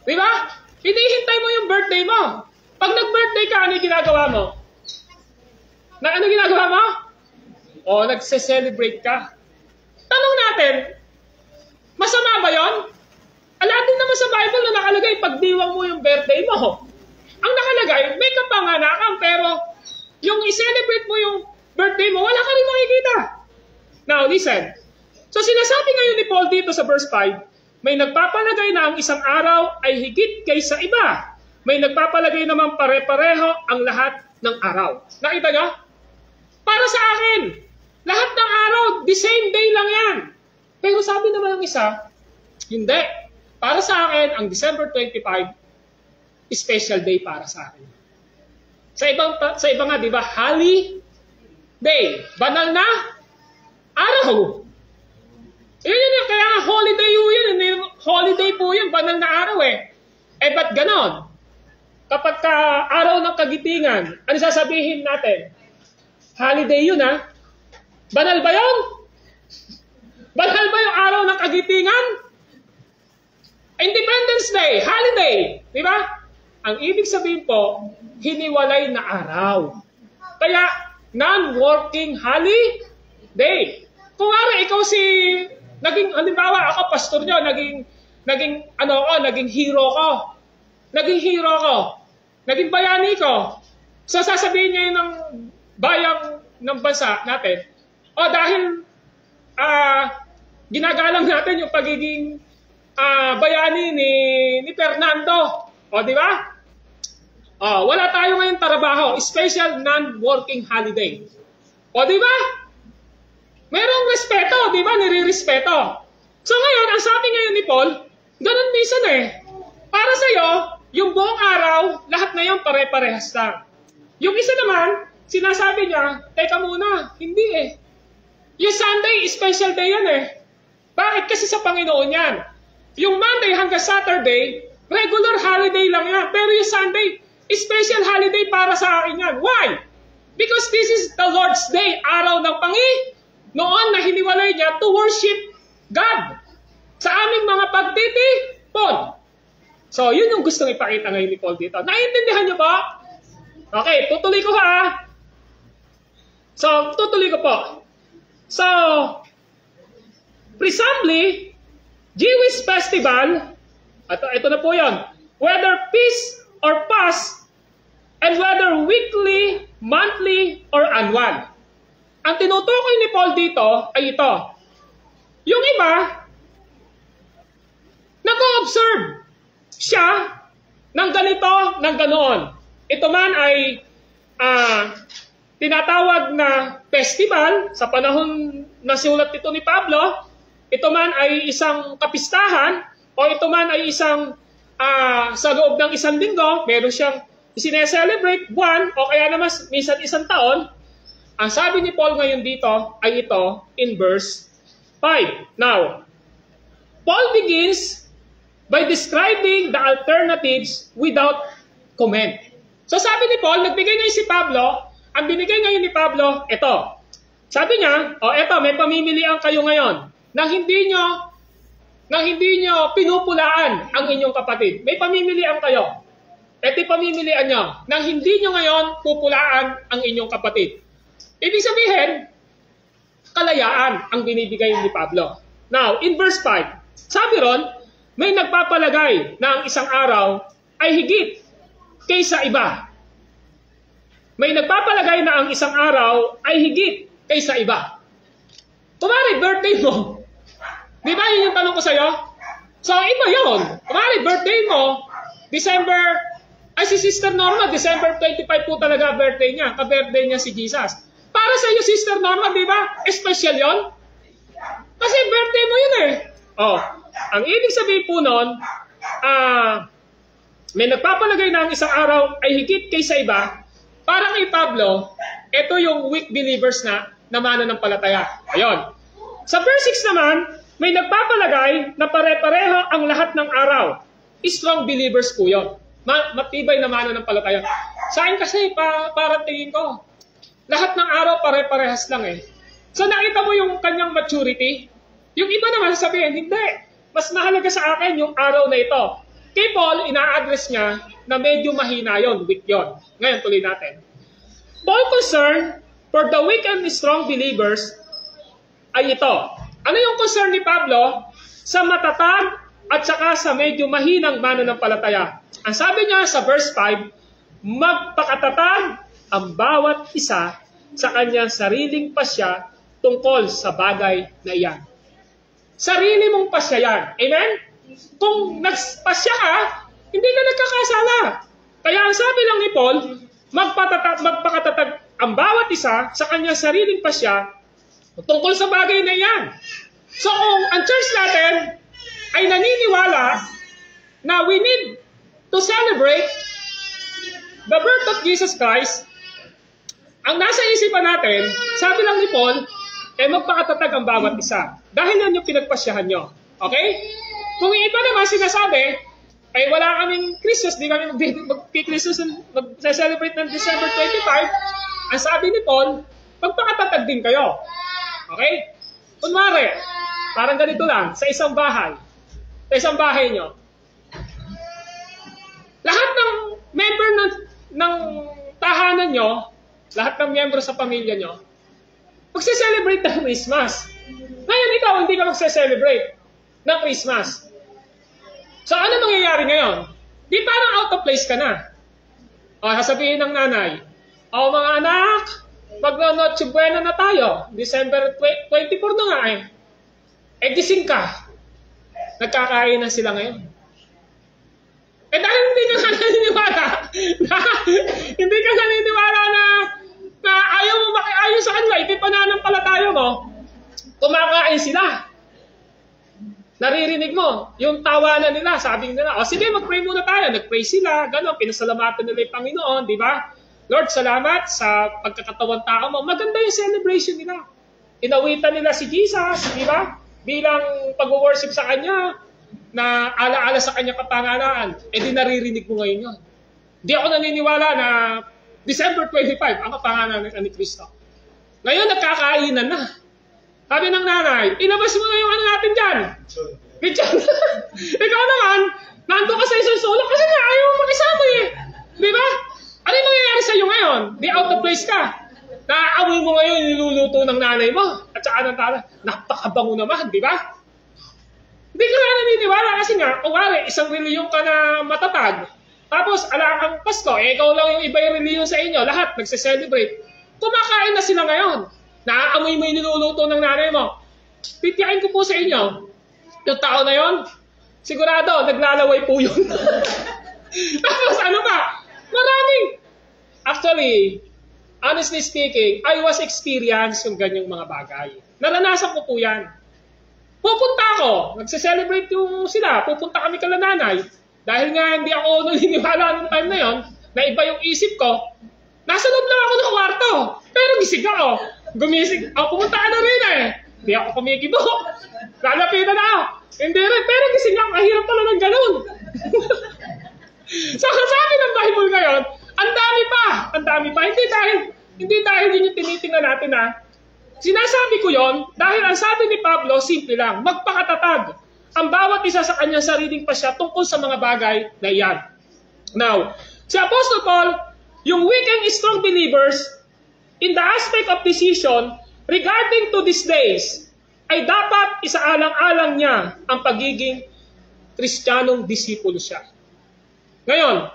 Di ba? Hinihintay mo yung birthday mo. Pag nag-birthday ka, ano yung ginagawa mo? Ano ginagawa mo? Nagse-celebrate ka. Tanong natin, masama ba yon? Alam din naman sa Bible na nakalagay, pagdiwang mo yung birthday mo. Ang nakalagay, may kapanganakan, pero yung i-celebrate mo yung birthday mo, wala ka rin makikita. Now, listen. So, sinasabi ngayon ni Paul dito sa verse 5, may nagpapalagay na ang isang araw ay higit kaysa iba. May nagpapalagay naman pare-pareho ang lahat ng araw. Nakita nyo? Para sa akin, lahat ng araw, the same day lang yan. Pero sabi naman ng isa, hindi. Para sa akin, ang December 25, special day para sa akin. Sa ibang nga, di ba, holy day. Banal na araw. Yun, kaya nga holiday yun. Holiday po yun, banal na araw ba't ganon? Kapag araw ng kagitingan, ano sasabihin natin? Holiday yun Banal ba yun? Banal ba yung araw ng kagitingan? Independence Day, holiday. Di ba? Ang ibig sabihin po, hiniwalay na araw. Kaya, non-working holiday. Kung ikaw halimbawa, ako pastor nyo, naging hero ko. Naging bayani ko. So, sasabihin niya yun ng bayang ng bansa natin, dahil ginagalang natin yung pagiging bayani ni Fernando. Di ba? Wala tayo ngayon trabaho, special non-working holiday. Di ba? Merong respeto, di ba? Nire-respeto. So ngayon, ang sabi ngayon ni Paul, ganun minsan Para sa'yo, yung buong araw, lahat na yun pare-parehas lang. Yung isa naman, sinasabi niya, teka muna, hindi eh. Yung Sunday, special day yan eh. Bakit? Kasi sa Panginoon yan. Yung Monday hanggang Saturday, regular holiday lang yan. Pero yung Sunday, special holiday para sa akin yan. Why? Because this is the Lord's Day, araw ng Panginoon na hiniwalay niya to worship God sa aming mga pagtitipon. So, yun yung gustong ipakita ngayon ni Paul dito. Naiintindihan niyo ba? Okay, tutuloy ko ha. So, tutuloy ko po. So, presumably, Jewish festival, ito na po yun, whether feast or fast, and whether weekly, monthly, or annual. Ang tinutukoy ni Paul dito ay ito. Yung iba, nag-o-observe siya ng ganito, ng ganoon. Ito man ay tinatawag na festival sa panahon na sinulat ito ni Pablo. Ito man ay isang kapistahan o ito man ay isang sa loob ng isang linggo, meron siyang sineselebrate buwan o kaya naman minsan isang taon. Ang sabi ni Paul ngayon dito ay ito in verse 5. Now, Paul begins by describing the alternatives without comment. So sabi ni Paul, nagbigay ngayon si Pablo, ang binigay ngayon ni Pablo, ito. Sabi niya, eto, may pamimilian kayo ngayon na hindi nyo pinupulaan ang inyong kapatid. May pamimilian kayo. Ito pamimilian nyo na hindi nyo ngayon pupulaan ang inyong kapatid. Ibig sabihin, kalayaan ang binibigay ni Pablo. Now, in verse 5, sabi ron, may nagpapalagay na ang isang araw ay higit kaysa iba. May nagpapalagay na ang isang araw ay higit kaysa iba. Kumari, birthday mo. Di ba yun yung tanong ko sa'yo? So, iba yun. Kumari, birthday mo, si Sister Norma, December 25 po talaga birthday niya. Ka-birthday niya si Jesus. Para sa iyo, Sister Norma, di ba? Special yon. Kasi birthday mo yun eh. Ang ibig sabihin po nun, may nagpapalagay na ang isang araw ay higit kaysa iba. Para kay Pablo, ito yung weak believers na mananampalataya. Ayun. Sa verse 6 naman, may nagpapalagay na pare-pareho ang lahat ng araw. Strong believers po yun. Matibay na mananampalataya. Sa akin kasi, parang tingin ko, lahat ng araw pare-parehas lang eh. So nakita mo yung kanyang maturity? Yung iba naman sabihin, hindi. Mas mahalaga sa akin yung araw na ito. Kay Paul, ina-address niya na medyo mahina yon, weak yon. Ngayon, tuloy natin. Paul concern for the weak and strong believers ay ito. Ano yung concern ni Pablo? Sa matatag at saka sa medyo mahinang mananampalataya. Ang sabi niya sa verse 5, magpakatatag ang bawat isa sa kanyang sariling pasya tungkol sa bagay na iyan. Sarili mong pasya yan. Amen? Kung nagpasya ka, hindi ka nagkakasala. Kaya ang sabi lang ni Paul, magpakatatag ang bawat isa sa kanyang sariling pasya tungkol sa bagay na iyan. So kung ang church natin ay naniniwala na we need to celebrate the birth of Jesus Christ, ang nasa isipan natin, sabi lang ni Paul, magpakatatag ang bawat isa. Dahil yan yung pinagpasyahan nyo. Okay? Kung iba naman sinasabi, ay wala kaming Christmas, di kami mag-Christmas, mag-celebrate ng December 25, ang sabi ni Paul, magpakatatag din kayo. Okay? Kunwari, parang ganito lang, sa isang bahay nyo, lahat ng member ng tahanan nyo, lahat ng miyembro sa pamilya nyo, magse-celebrate ng Christmas. Ngayon ikaw, hindi ka magse-celebrate ng Christmas. So ano mangyayari ngayon? Di parang out of place ka na. Sasabihin ng nanay, mga anak, magno-Noche Buena na tayo. December 24 na nga eh. Gising ka. Nagkakain na sila ngayon. Dahil hindi ka naniniwala hindi ka naniniwala na ayaw mo makiayon sa kanila, iti pananampalataya mo, kumakain sila. Naririnig mo, yung tawanan nila, sabi nila, sige, mag-pray muna tayo. Nag-pray sila, gano'n, pinasalamatan nila yung Panginoon, di ba? Lord, salamat sa pagkakatawang tao mo. Maganda yung celebration nila. Inawitan nila si Jesus, di ba? Bilang pag-worship sa Kanya, na ala-ala sa Kanya kapangalaan. Eh di naririnig mo ngayon yun. Di ako naniniwala na December 25, ang kapangalan ni Kristo. Ngayon, nagkakainan na. Sabi ng nanay, ilabas mo na yung ano natin dyan. Bitchan. Ikaw naman, nandun ka sa isang sulok kasi nga ayaw makisama eh. Di ba? Ano yung nangyayari sa'yo ngayon? Di out of place ka. Naaamoy mo ngayon yung niluluto ng nanay mo. At saka ng tala, napakabango naman, di ba? Hindi ka na naniniwala kasi nga, kung wala, isang reliyon ka na matatag. Tapos, ala kang Pasko, eh, ikaw lang yung iba yung reliyon sa inyo. Lahat, nagse-celebrate. Kumakain na sila ngayon. Naaamoy mo yung niluluto ng nanay mo. Titiyain ko po sa inyo, yung tao na yon, sigurado, naglalaway po yun. Tapos ano ba? Maraming. Actually, honestly speaking, I was experienced yung ganyang mga bagay. Naranasan ko po yan. Pupunta ako, nagse-celebrate yung sila, pupunta kami kala nanay. Dahil nga hindi ako naniniwala nung time na yon, na iba yung isip ko, nasa loob lang ako ng kwarto. Pero gising ako. Gumising. Pumunta ka na rin eh. Hindi ako kumikibo. Lalapitan na ako. Hindi rin. Pero gising ako. Mahirap pala ng ganun. So, sabi ng Bible ngayon, ang dami pa. Ang dami pa. Hindi dahil yun yung tinitingnan natin ha. Sinasabi ko yon dahil ang sabi ni Pablo, simple lang. Magpakatatag ang bawat isa sa kanyang sariling pasya tungkol sa mga bagay na iyan. Now, si Apostle Paul, yung weak and strong believers, in the aspect of decision regarding to these days, ay dapat isaalang-alang niya ang pagiging Kristiyanong disipulo siya. Ngayon,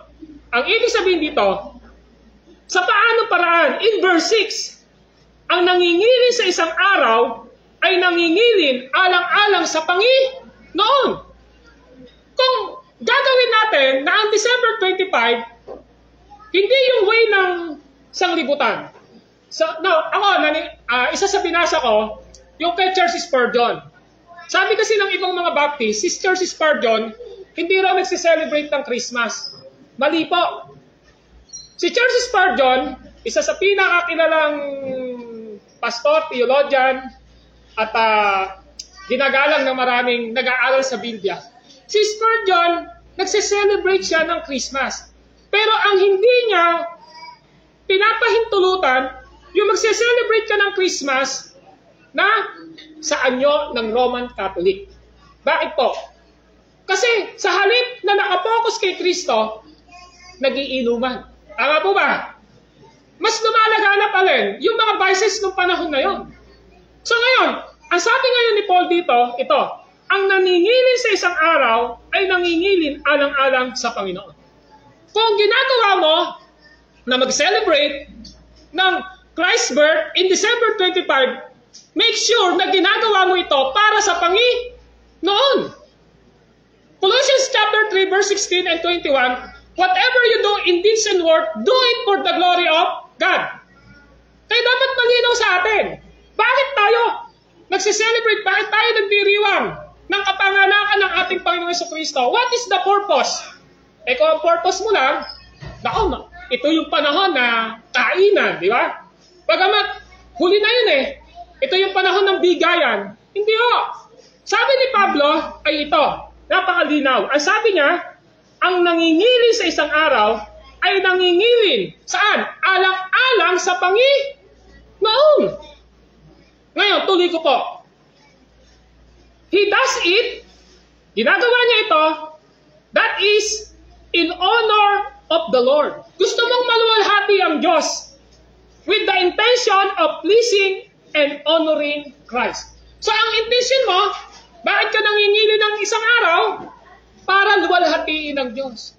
ang ibig sabihin dito, sa paano paraan, in verse 6, ang nangingilin sa isang araw ay nangingilin alang-alang sa Panginoon. Kung gagawin natin na ang December 25, hindi yung way ng sanglibutan. So, now, isa sa binasa ko, yung kay Charles Spurgeon. Sabi kasi ng ibang mga Baptist, si Charles Spurgeon, hindi raw nagse-celebrate ng Christmas. Mali po. Si Charles Spurgeon, isa sa pinakakilalang pastor, theologian, at ginagalang ng maraming nag-aaral sa Biblia. Si Spurgeon, nagse-celebrate siya ng Christmas. Pero ang hindi niya pinapahintulutan, yung magse-celebrate ka ng Christmas na sa anyo ng Roman Catholic. Bakit po? Kasi sa halip na nakapokus kay Kristo, nagiinuman. Tama po ba? Mas lumalaganap alin yung mga vices ng panahon na yon. So ngayon, ang sabi ngayon ni Paul dito, ito, ang naningilin sa isang araw ay nangingilin alang-alang sa Panginoon. Kung ginagawa mo na mag-celebrate ng Christ's birth in December 25, make sure na ginagawa mo ito para sa Panginoon. Colossians chapter 3 verse 16 and 21, whatever you do in deeds and word, do it for the glory of God. Kaya dapat malinaw sa atin. Bakit tayo nagse-celebrate? Bakit tayo nagdiriwang ng kapanganakan ng ating Panginoon Jesucristo? What is the purpose? Eh kung ang purpose mo lang, ito yung panahon na kainan, di ba? Bagamat, huli na yun eh. Ito yung panahon ng bigayan. Hindi ho. Sabi ni Pablo ay ito. Napakalinaw. Ang sabi niya, ang nangingilin sa isang araw ay nangingilin. Saan? Alang-alang sa Panginoon. Ngayon, tuloy ko po. He does it, ginagawa niya ito, that is in honor of the Lord. Gusto mong maluwalhati ang Diyos with the intention of pleasing and honoring Christ. So ang intention mo, bakit ka nangingilin ng isang araw? Para luwalhatiin ng Diyos.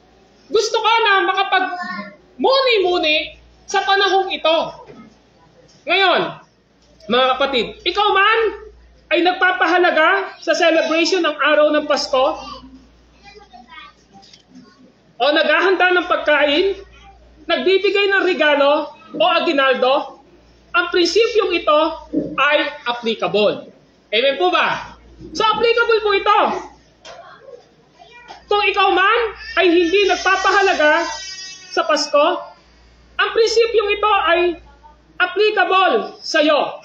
Gusto ko na makapag-muni-muni sa panahong ito. Ngayon, mga kapatid, ikaw man ay nagpapahalaga sa celebration ng araw ng Pasko o naghahanda ng pagkain, nagbibigay ng regalo o aginaldo, ang prinsipyong ito ay applicable. Amen po ba? So applicable po ito. Kung ikaw man ay hindi nagpapahalaga sa Pasko, ang prinsipyong ito ay applicable sa iyo.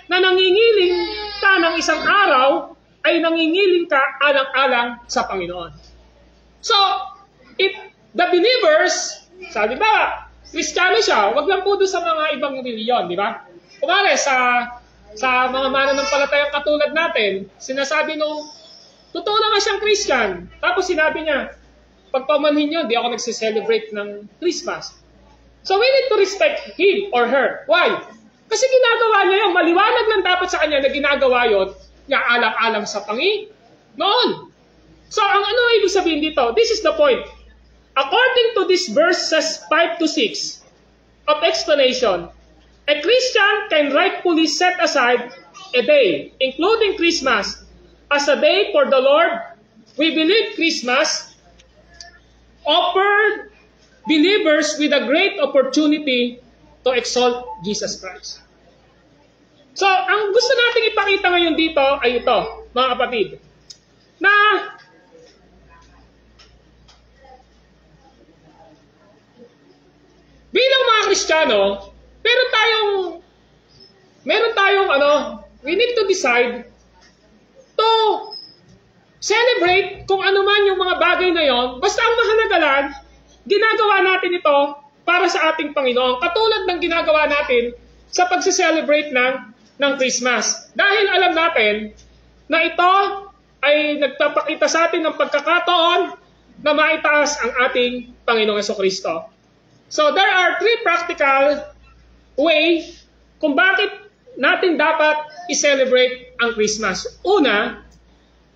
Na nangingiling ka ng isang araw, ay nangingiling ka alang-alang sa Panginoon. So, if the believers, sabi ba, Kristiyano siya, wag lang po doon sa mga ibang reliyon, di ba? Kumare, sa mga mananampalatayang katulad natin, sinasabi nung, totoo na nga siyang Christian. Tapos sinabi niya, pagpamanhin niyo, di ako nagsiselebrate ng Christmas. So we need to respect him or her. Why? Kasi ginagawa niya yun. Maliwanag lang dapat sa kanya na ginagawa yun niya alang-alang sa Panginoon. So ang ano ibig sabihin dito? This is the point. According to this verses 5 to 6 of explanation, a Christian can rightfully set aside a day, including Christmas, as a day for the Lord. We believe Christmas offered believers with a great opportunity to exalt Jesus Christ. So, ang gusto nating ipakita ngayon dito ay ito, mga kapatid, na bilang mga Kristiyano, meron tayong we need to decide to celebrate kung ano man yung mga bagay na yon. Basta ang mahalaga lang, ginagawa natin ito para sa ating Panginoon. Katulad ng ginagawa natin sa pagse-celebrate ng Christmas. Dahil alam natin na ito ay nagpapakita sa atin ng pagkakataon na maitaas ang ating Panginoong Jesucristo. So there are 3 practical way kung bakit natin dapat i-celebrate ang Christmas. Una,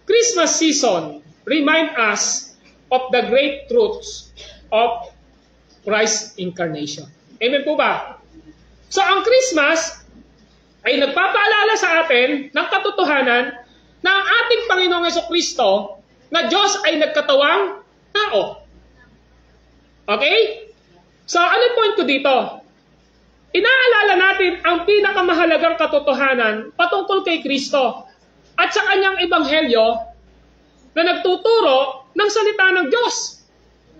Christmas season remind us of the great truths of Christ's incarnation. Amen po ba? So ang Christmas ay nagpapaalala sa atin ng katotohanan na ang ating Panginoong Jesucristo na Diyos ay nagkatawang tao. Okay? So ano point ko dito? Inaalala natin ang pinakamahalagang katotohanan patungkol kay Kristo at sa kanyang ebanghelyo na nagtuturo ng salita ng Diyos.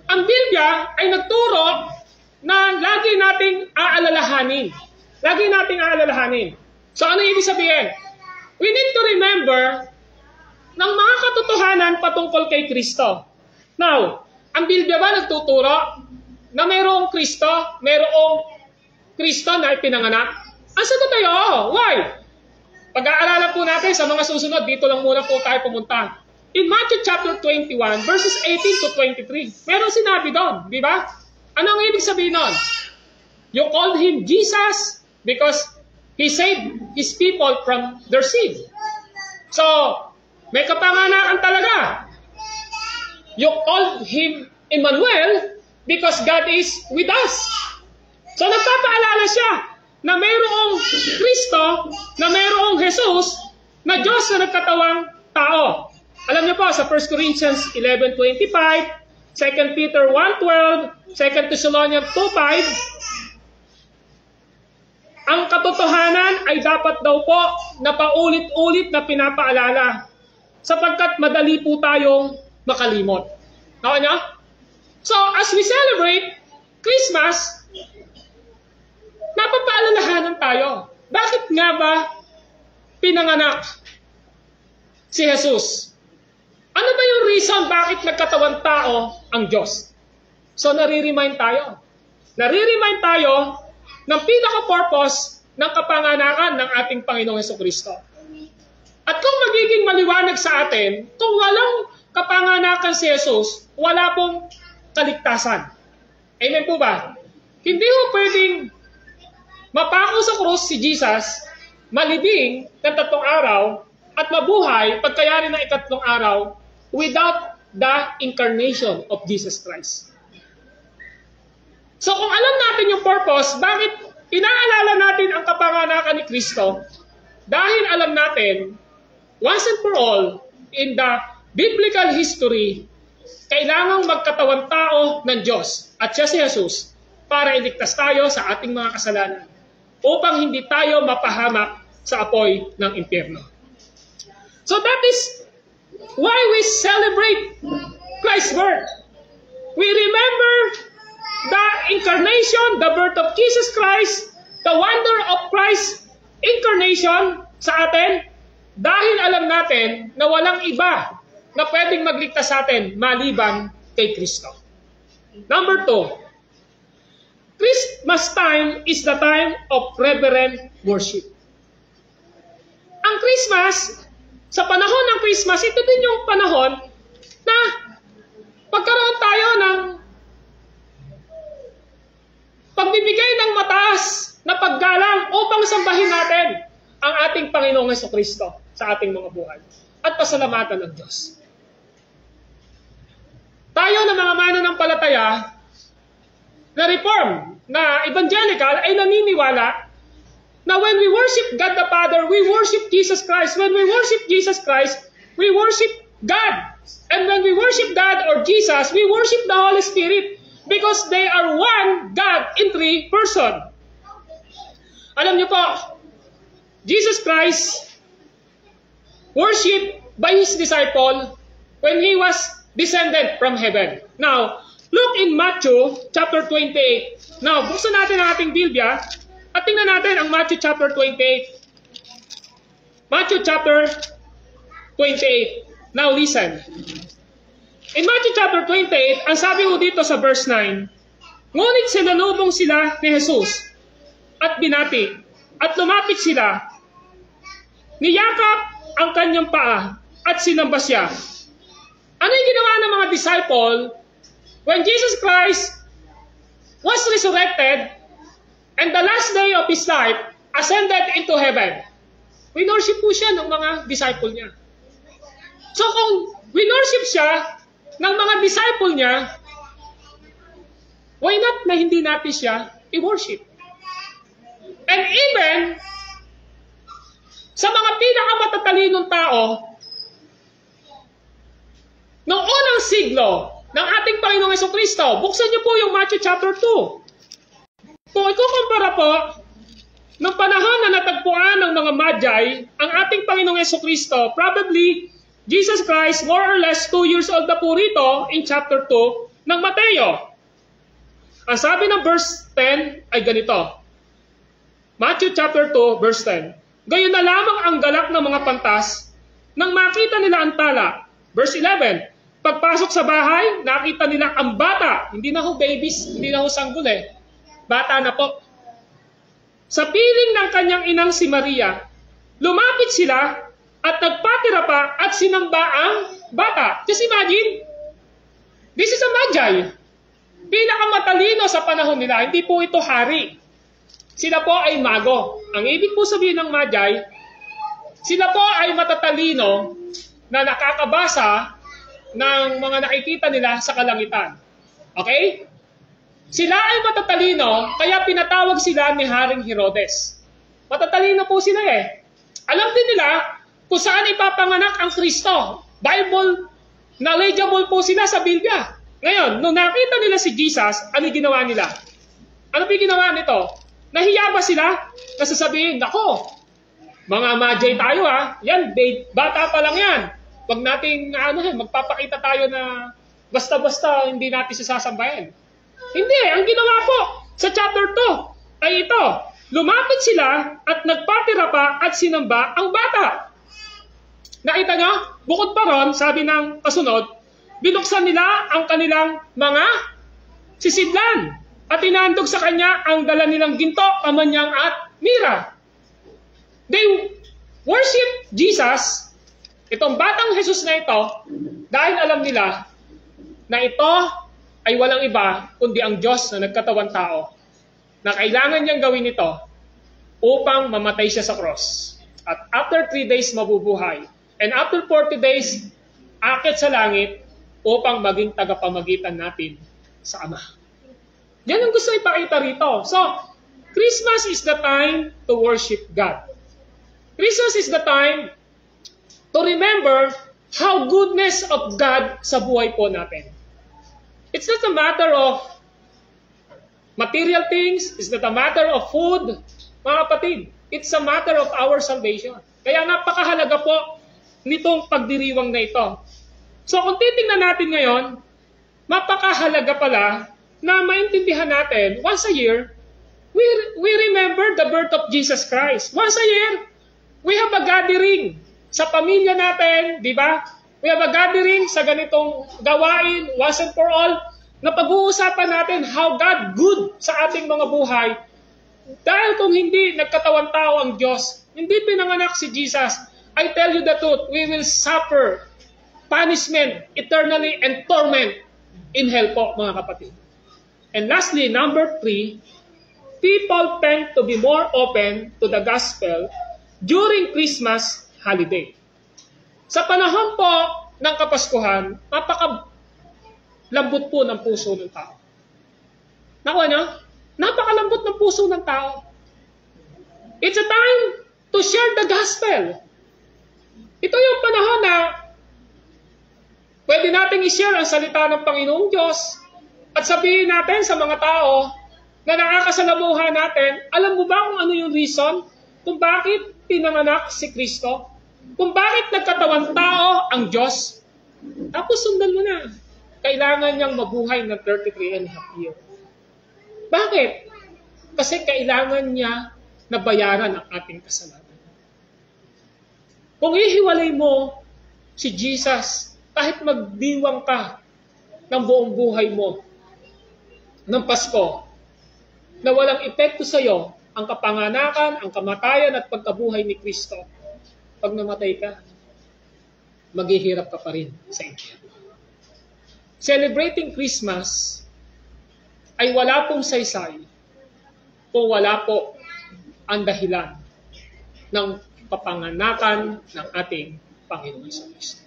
Ang Biblia ay nagturo na lagi nating aalalahanin. Lagi nating aalalahanin. So ano ibig sabihin? We need to remember ng mga katotohanan patungkol kay Kristo. Now, ang Biblia ba nagtuturo na mayroong Kristo na ipinanganak? Ang sagot ay oo. Why? Pag-aaralan po natin sa mga susunod, dito lang muna po tayo pumunta. In Matthew chapter 21, verses 18 to 23, meron sinabi doon, di ba? Anong ibig sabihin doon? You called him Jesus because he saved his people from their sin. So, may kapanganakan talaga. You called him Emmanuel because God is with us. So, nagpapaalala siya na mayroong Kristo, na mayroong Jesus, na Diyos na nagkatawang tao. Alam niyo po, sa 1 Corinthians 11:25, 2 Peter 1:12, 2 Thessalonians 2:5, ang katotohanan ay dapat daw po na paulit-ulit na pinapaalala sapagkat madali po tayong makalimot. Nawa niyo? So, as we celebrate Christmas, napapaalalahanan tayo. Bakit nga ba pinanganak si Jesus? Ano ba yung reason bakit nagkatawang tao ang Diyos? So, nare-remind tayo. Nare-remind tayo ng pinaka-purpose ng kapanganakan ng ating Panginoong Jesucristo. At kung magiging maliwanag sa atin, kung walang kapanganakan si Jesus, wala pong kaligtasan. Amen po ba? Hindi po pwedeng mapako sa krus si Jesus, malibing ng 3 araw, at mabuhay pagkayari ng 3 araw without the incarnation of Jesus Christ. So kung alam natin yung purpose, bakit inaalala natin ang kapanganakan ni Kristo? Dahil alam natin, once and for all, in the biblical history, kailangang magkatawang tao ng Diyos at siya si Jesus para iligtas tayo sa ating mga kasalanan upang hindi tayo mapahamak sa apoy ng impyerno. So that is why we celebrate Christ's birth. We remember the incarnation, the birth of Jesus Christ, the wonder of Christ's incarnation sa atin, dahil alam natin na walang iba na pwedeng magligtas sa atin maliban kay Kristo. Number 2, Christmas time is the time of reverent worship. Ang Christmas, sa panahon ng Christmas, ito din yung panahon na pagkaroon tayo ng pagbibigay ng mataas na paggalang upang sambahin natin ang ating Panginoong Jesucristo sa ating mga buhay at pasalamatan ng Diyos. Tayo na mga mananampalataya na reform, na evangelical, ay naniniwala na when we worship God the Father, we worship Jesus Christ. When we worship Jesus Christ, we worship God. And when we worship God or Jesus, we worship the Holy Spirit because they are one God in 3 person. Alam niyo po, Jesus Christ worshipped by His disciple when He was descended from heaven. Now, look in Matthew chapter 28. Now, buksan natin ang ating Biblia at tingnan natin ang Matthew chapter 28. Matthew chapter 28. Now, listen. In Matthew chapter 28, ang sabi ko dito sa verse 9, ngunit sinalubong sila ni Jesus at binati at lumapit sila. Niyakap ang kanyang paa at sinamba siya. Ano yung ginawa ng mga disciple when Jesus Christ was resurrected and the last day of His life ascended into heaven? Winorship po siya ng mga disciple niya. So kung winorship siya ng mga disciple niya, why not na hindi natin siya i-worship? And even sa mga pinakamatatalinong tao, noong unang siglo ng ating Panginoong Jesucristo, buksan niyo po yung Matthew chapter 2. Kung ikukumpara po, noong panahon na natagpuan ng mga Magi, ang ating Panginoong Jesucristo, probably Jesus Christ, more or less 2 years old na po rito in chapter 2 ng Mateo. Ang sabi ng verse 10 ay ganito. Matthew chapter 2, verse 10. Gayon na lamang ang galak ng mga pantas nang makita nila ang tala. Verse 11. Pagpasok sa bahay, nakita nila ang bata. Hindi na ho babies, hindi na ho sanggol eh. Bata na po. Sa piling ng kanyang inang si Maria, lumapit sila at nagpatira pa at sinamba ang bata. Just imagine, this is a Magi. Pinakamatalino sa panahon nila, hindi po ito hari. Sila po ay mago. Ang ibig po sabihin ng Magi, sila po ay matatalino na nakakabasa ng mga nakikita nila sa kalangitan. Okay? Sila ay matatalino, kaya pinatawag sila ni Haring Herodes. Matatalino po sila eh. Alam din nila kung saan ipapanganak ang Kristo. Bible knowledgeable po sila sa Biblia. Ngayon, nung nakita nila si Jesus, ano ginawa nila? Ano po ginawa nito? Nahiya ba sila? Nasasabihin, nako, mga Magi tayo ha. Yan, bata pa lang yan. Huwag natin, magpapakita tayo na basta-basta hindi natin sasambahin. Hindi, ang ginawa po sa chapter 2 ay ito. Lumapit sila at nagpatira pa at sinamba ang bata. Nakita nyo? Bukod pa ron, sabi ng kasunod, binuksan nila ang kanilang mga sisidlan at inaandog sa kanya ang dala nilang ginto, kamanyang at mira. They worship Jesus, itong batang Jesus na ito, dahil alam nila na ito ay walang iba kundi ang Diyos na nagkatawan tao, na kailangan niyang gawin ito upang mamatay siya sa cross. At after 3 days mabubuhay. And after 40 days, akit sa langit upang maging tagapamagitan natin sa Ama. Yan ang gusto ipakita rito. So, Christmas is the time to worship God. Christmas is the time to remember how goodness of God sa buhay po natin. It's not a matter of material things. It's not a matter of food. Mga kapatid, it's a matter of our salvation. Kaya napakahalaga po nitong pagdiriwang na ito. So kung titingnan natin ngayon, mapakahalaga pala na maintindihan natin, once a year, we remember the birth of Jesus Christ. Once a year, we have a gathering sa pamilya natin, di ba? We have a gathering sa ganitong gawain, once and for all, na pag-uusapan natin how God good sa ating mga buhay. Dahil kung hindi nagkatawan tao ang Diyos, hindi pinanganak si Jesus, I tell you the truth, we will suffer punishment eternally and torment in hell po, mga kapatid. And lastly, number 3, people tend to be more open to the gospel during Christmas holiday. Sa panahon po ng Kapaskuhan, napakalambot po ng puso ng tao. Nakuha nyo? Napakalambot ng puso ng tao. It's a time to share the gospel. Ito yung panahon na pwede nating i-share ang salita ng Panginoong Diyos at sabihin natin sa mga tao na nakakasalamuha natin, alam mo ba kung ano yung reason kung bakit pinanganak si Kristo? Kung bakit nagkatawan tao ang Diyos? Tapos sundan mo na. Kailangan niyang mabuhay ng 33 and a half years. Bakit? Kasi kailangan niya na bayaran ang ating kasalanan. Kung ihiwalay mo si Jesus, kahit magdiwang ka ng buong buhay mo ng Pasko, na walang epekto sa iyo ang kapanganakan, ang kamatayan at pagkabuhay ni Kristo, pag namatay ka, maghihirap ka pa rin sa impyerno. Celebrating Christmas ay wala pong saysay kung wala po ang dahilan ng kapanganakan ng ating Panginoon Kristo.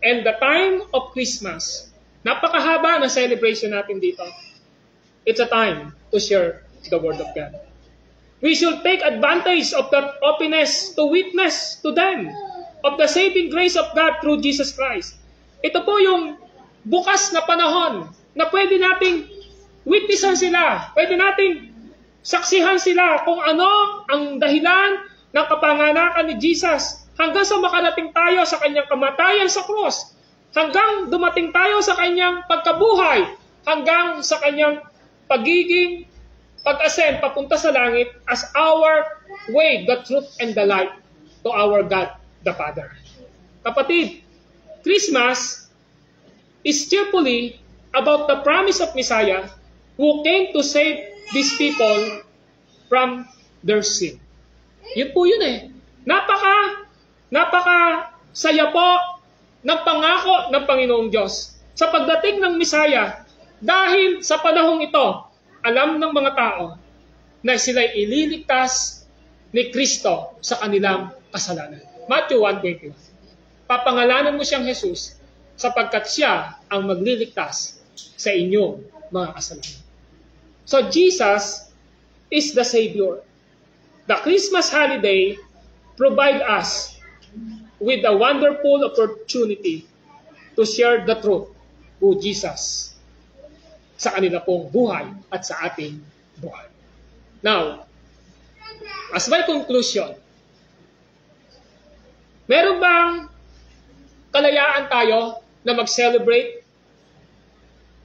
And the time of Christmas, napakahaba na celebration natin dito. It's a time to share the Word of God. We should take advantage of that openness to witness to them of the saving grace of God through Jesus Christ. Ito po yung bukas na panahon na pwede nating witnessan sila, pwede nating saksihan sila kung ano ang dahilan ng kapanganakan ni Jesus hanggang sa makarating tayo sa kanyang kamatayan sa cross, hanggang dumating tayo sa kanyang pagkabuhay, hanggang sa kanyang pagiging pag-ascend papunta sa langit as our way, the truth, and the light to our God, the Father. Kapatid, Christmas is cheerfully about the promise of Messiah who came to save these people from their sin. Yun po yun eh. Napaka saya po ng pangako ng Panginoong Diyos sa pagdating ng Messiah. Dahil sa panahong ito, alam ng mga tao na sila'y ililigtas ni Kristo sa kanilang kasalanan. Matthew 1:21. Papangalanan mo siyang Jesus sapagkat siya ang magliligtas sa inyong mga kasalanan. So Jesus is the Savior. The Christmas holiday provide us with a wonderful opportunity to share the truth who Jesus sa kanila pong buhay at sa ating buhay. Now, as my conclusion, meron bang kalayaan tayo na mag-celebrate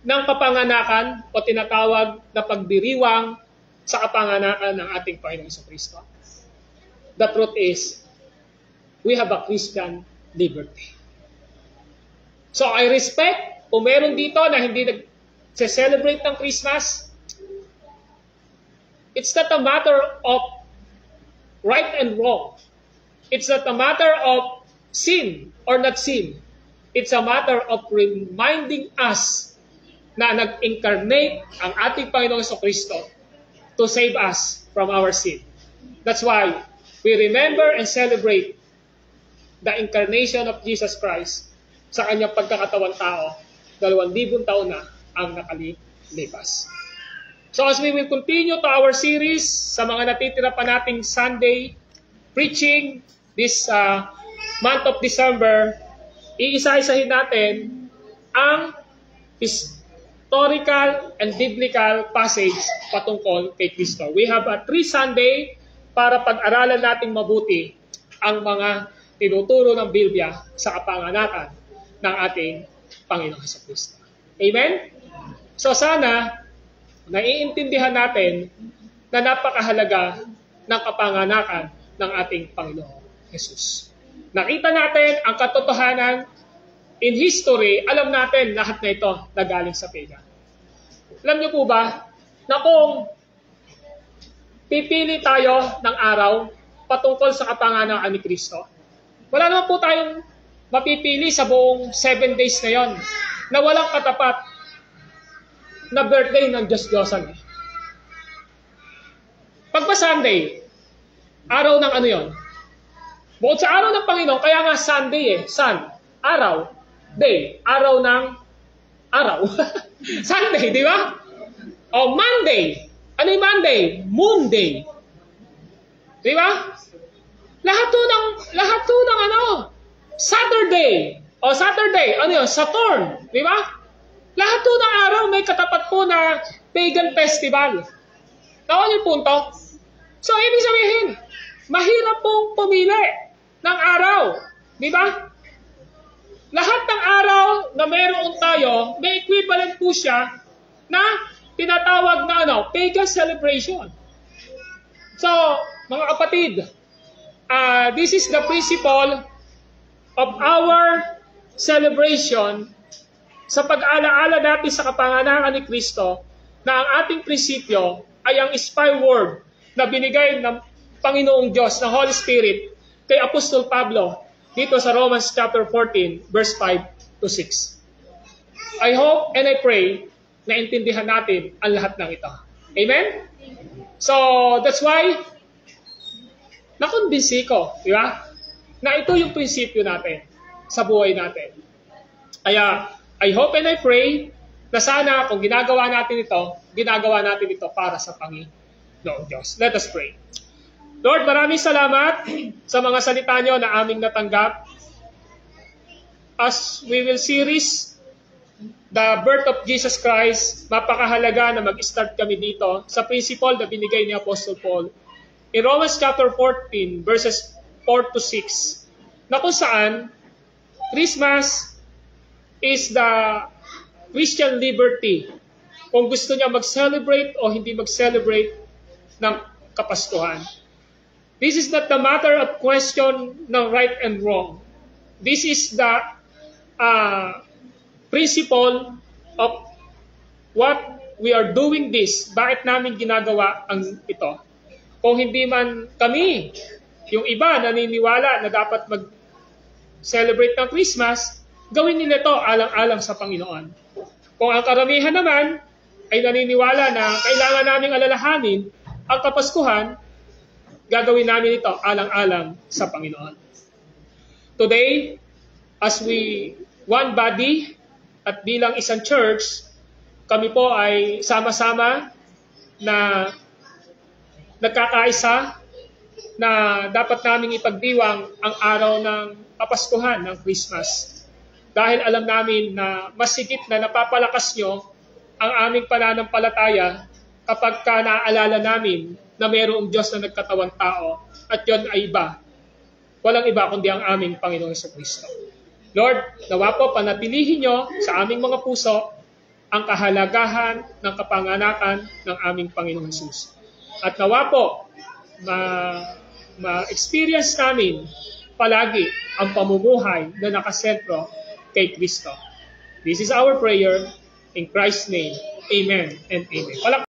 ng kapanganakan o tinatawag na pagdiriwang sa kapanganakan ng ating Panginoong Kristo? The truth is, we have a Christian liberty. So I respect kung meron dito na hindi nag-celebrate ng Christmas. It's not a matter of right and wrong. It's not a matter of sin or not sin. It's a matter of reminding us na nag-incarnate ang ating Panginoong Kristo to save us from our sin. That's why we remember and celebrate the incarnation of Jesus Christ sa kanyang pagkakatawang tao, 2,000 taon na ang nakalipas. So as we will continue to our series sa mga natitira pa nating Sunday preaching this month of December, iisa-isahin natin ang historical and biblical passage patungkol kay Kristo. We have a 3 Sunday para pag-aralan natin mabuti ang mga tinuturo ng Biblia sa kapanganakan ng ating Panginoong Kristo. Amen? So sana, naiintindihan natin na napakahalaga ng kapanganakan ng ating Panginoong Jesus. Nakita natin ang katotohanan in history, alam natin lahat na ito na galing sa pagan. Alam niyo po ba na kung pipili tayo ng araw patungkol sa kapanganakan ni Kristo, wala naman po tayong mapipili sa buong 7 days na yon na walang katapat na birthday ng Diyos-Diyosan. Pag ba Sunday, araw ng ano yon? Bukod sa araw ng Panginoon, kaya nga Sunday sun, araw, day, araw ng araw. Sunday, di ba? O Monday, ano yung Monday? Moon day. Di ba? Lahat to ng ano? Saturday. O Saturday, ano yun? Saturn. Di ba? Lahat to ng araw may katapat po na pagan festival. Nakuha yung punto? So, ibig sabihin, mahirap pong pumili ng araw. Di ba? Lahat ng araw na meron tayo, may equivalent po siya na tinatawag na pagan celebration. So, mga kapatid, this is the principle of our celebration sa pag-alaala natin sa kapanganakan ni Kristo na ang ating prinsipyo ay ang inspired word na binigay ng Panginoong Diyos, ng Holy Spirit, kay Apostol Pablo dito sa Romans chapter 14, verse 5 to 6. I hope and I pray na intindihan natin ang lahat ng ito. Amen? So, that's why nakumbinsi ko, di ba? Na ito yung prinsipyo natin sa buhay natin. Kaya, I hope and I pray na sana kung ginagawa natin ito para sa Panginoong Diyos. Let us pray. Lord, maraming salamat sa mga salita nyo na aming natanggap. As we will series the birth of Jesus Christ, mapakahalaga na mag-start kami dito sa principle na binigay ni Apostle Paul in Romans chapter 14, verses 4 to 6, na kung saan Christmas is the Christian liberty. Kung gusto niya mag-celebrate o hindi mag-celebrate ng Kapaskuhan. This is not the matter of question ng right and wrong. This is the principle of what we are doing this. Bakit namin ginagawa ang ito? Kung hindi man kami, yung iba naniniwala na dapat mag-celebrate ng Christmas, gawin nila ito alang-alang sa Panginoon. Kung ang karamihan naman ay naniniwala na kailangan naming alalahanin ang Kapaskuhan, gagawin namin ito alang-alang sa Panginoon. Today, as we one body at bilang isang church, kami po ay sama-sama na nagkakaisa na dapat naming ipagdiwang ang araw ng Kapaskuhan, ng Christmas. Dahil alam namin na masigit na napapalakas nyo ang aming pananampalataya kapag ka naaalala namin na mayroong Diyos na nagkatawang tao at yun ay iba. Walang iba kundi ang aming Panginoong Jesucristo. Lord, nawa po panatilihin nyo sa aming mga puso ang kahalagahan ng kapanganakan ng aming Panginoong Jesus. At nawa po ma-experience namin palagi ang pamumuhay na nakasentro kay Kristo. This is our prayer in Christ's name. Amen and amen.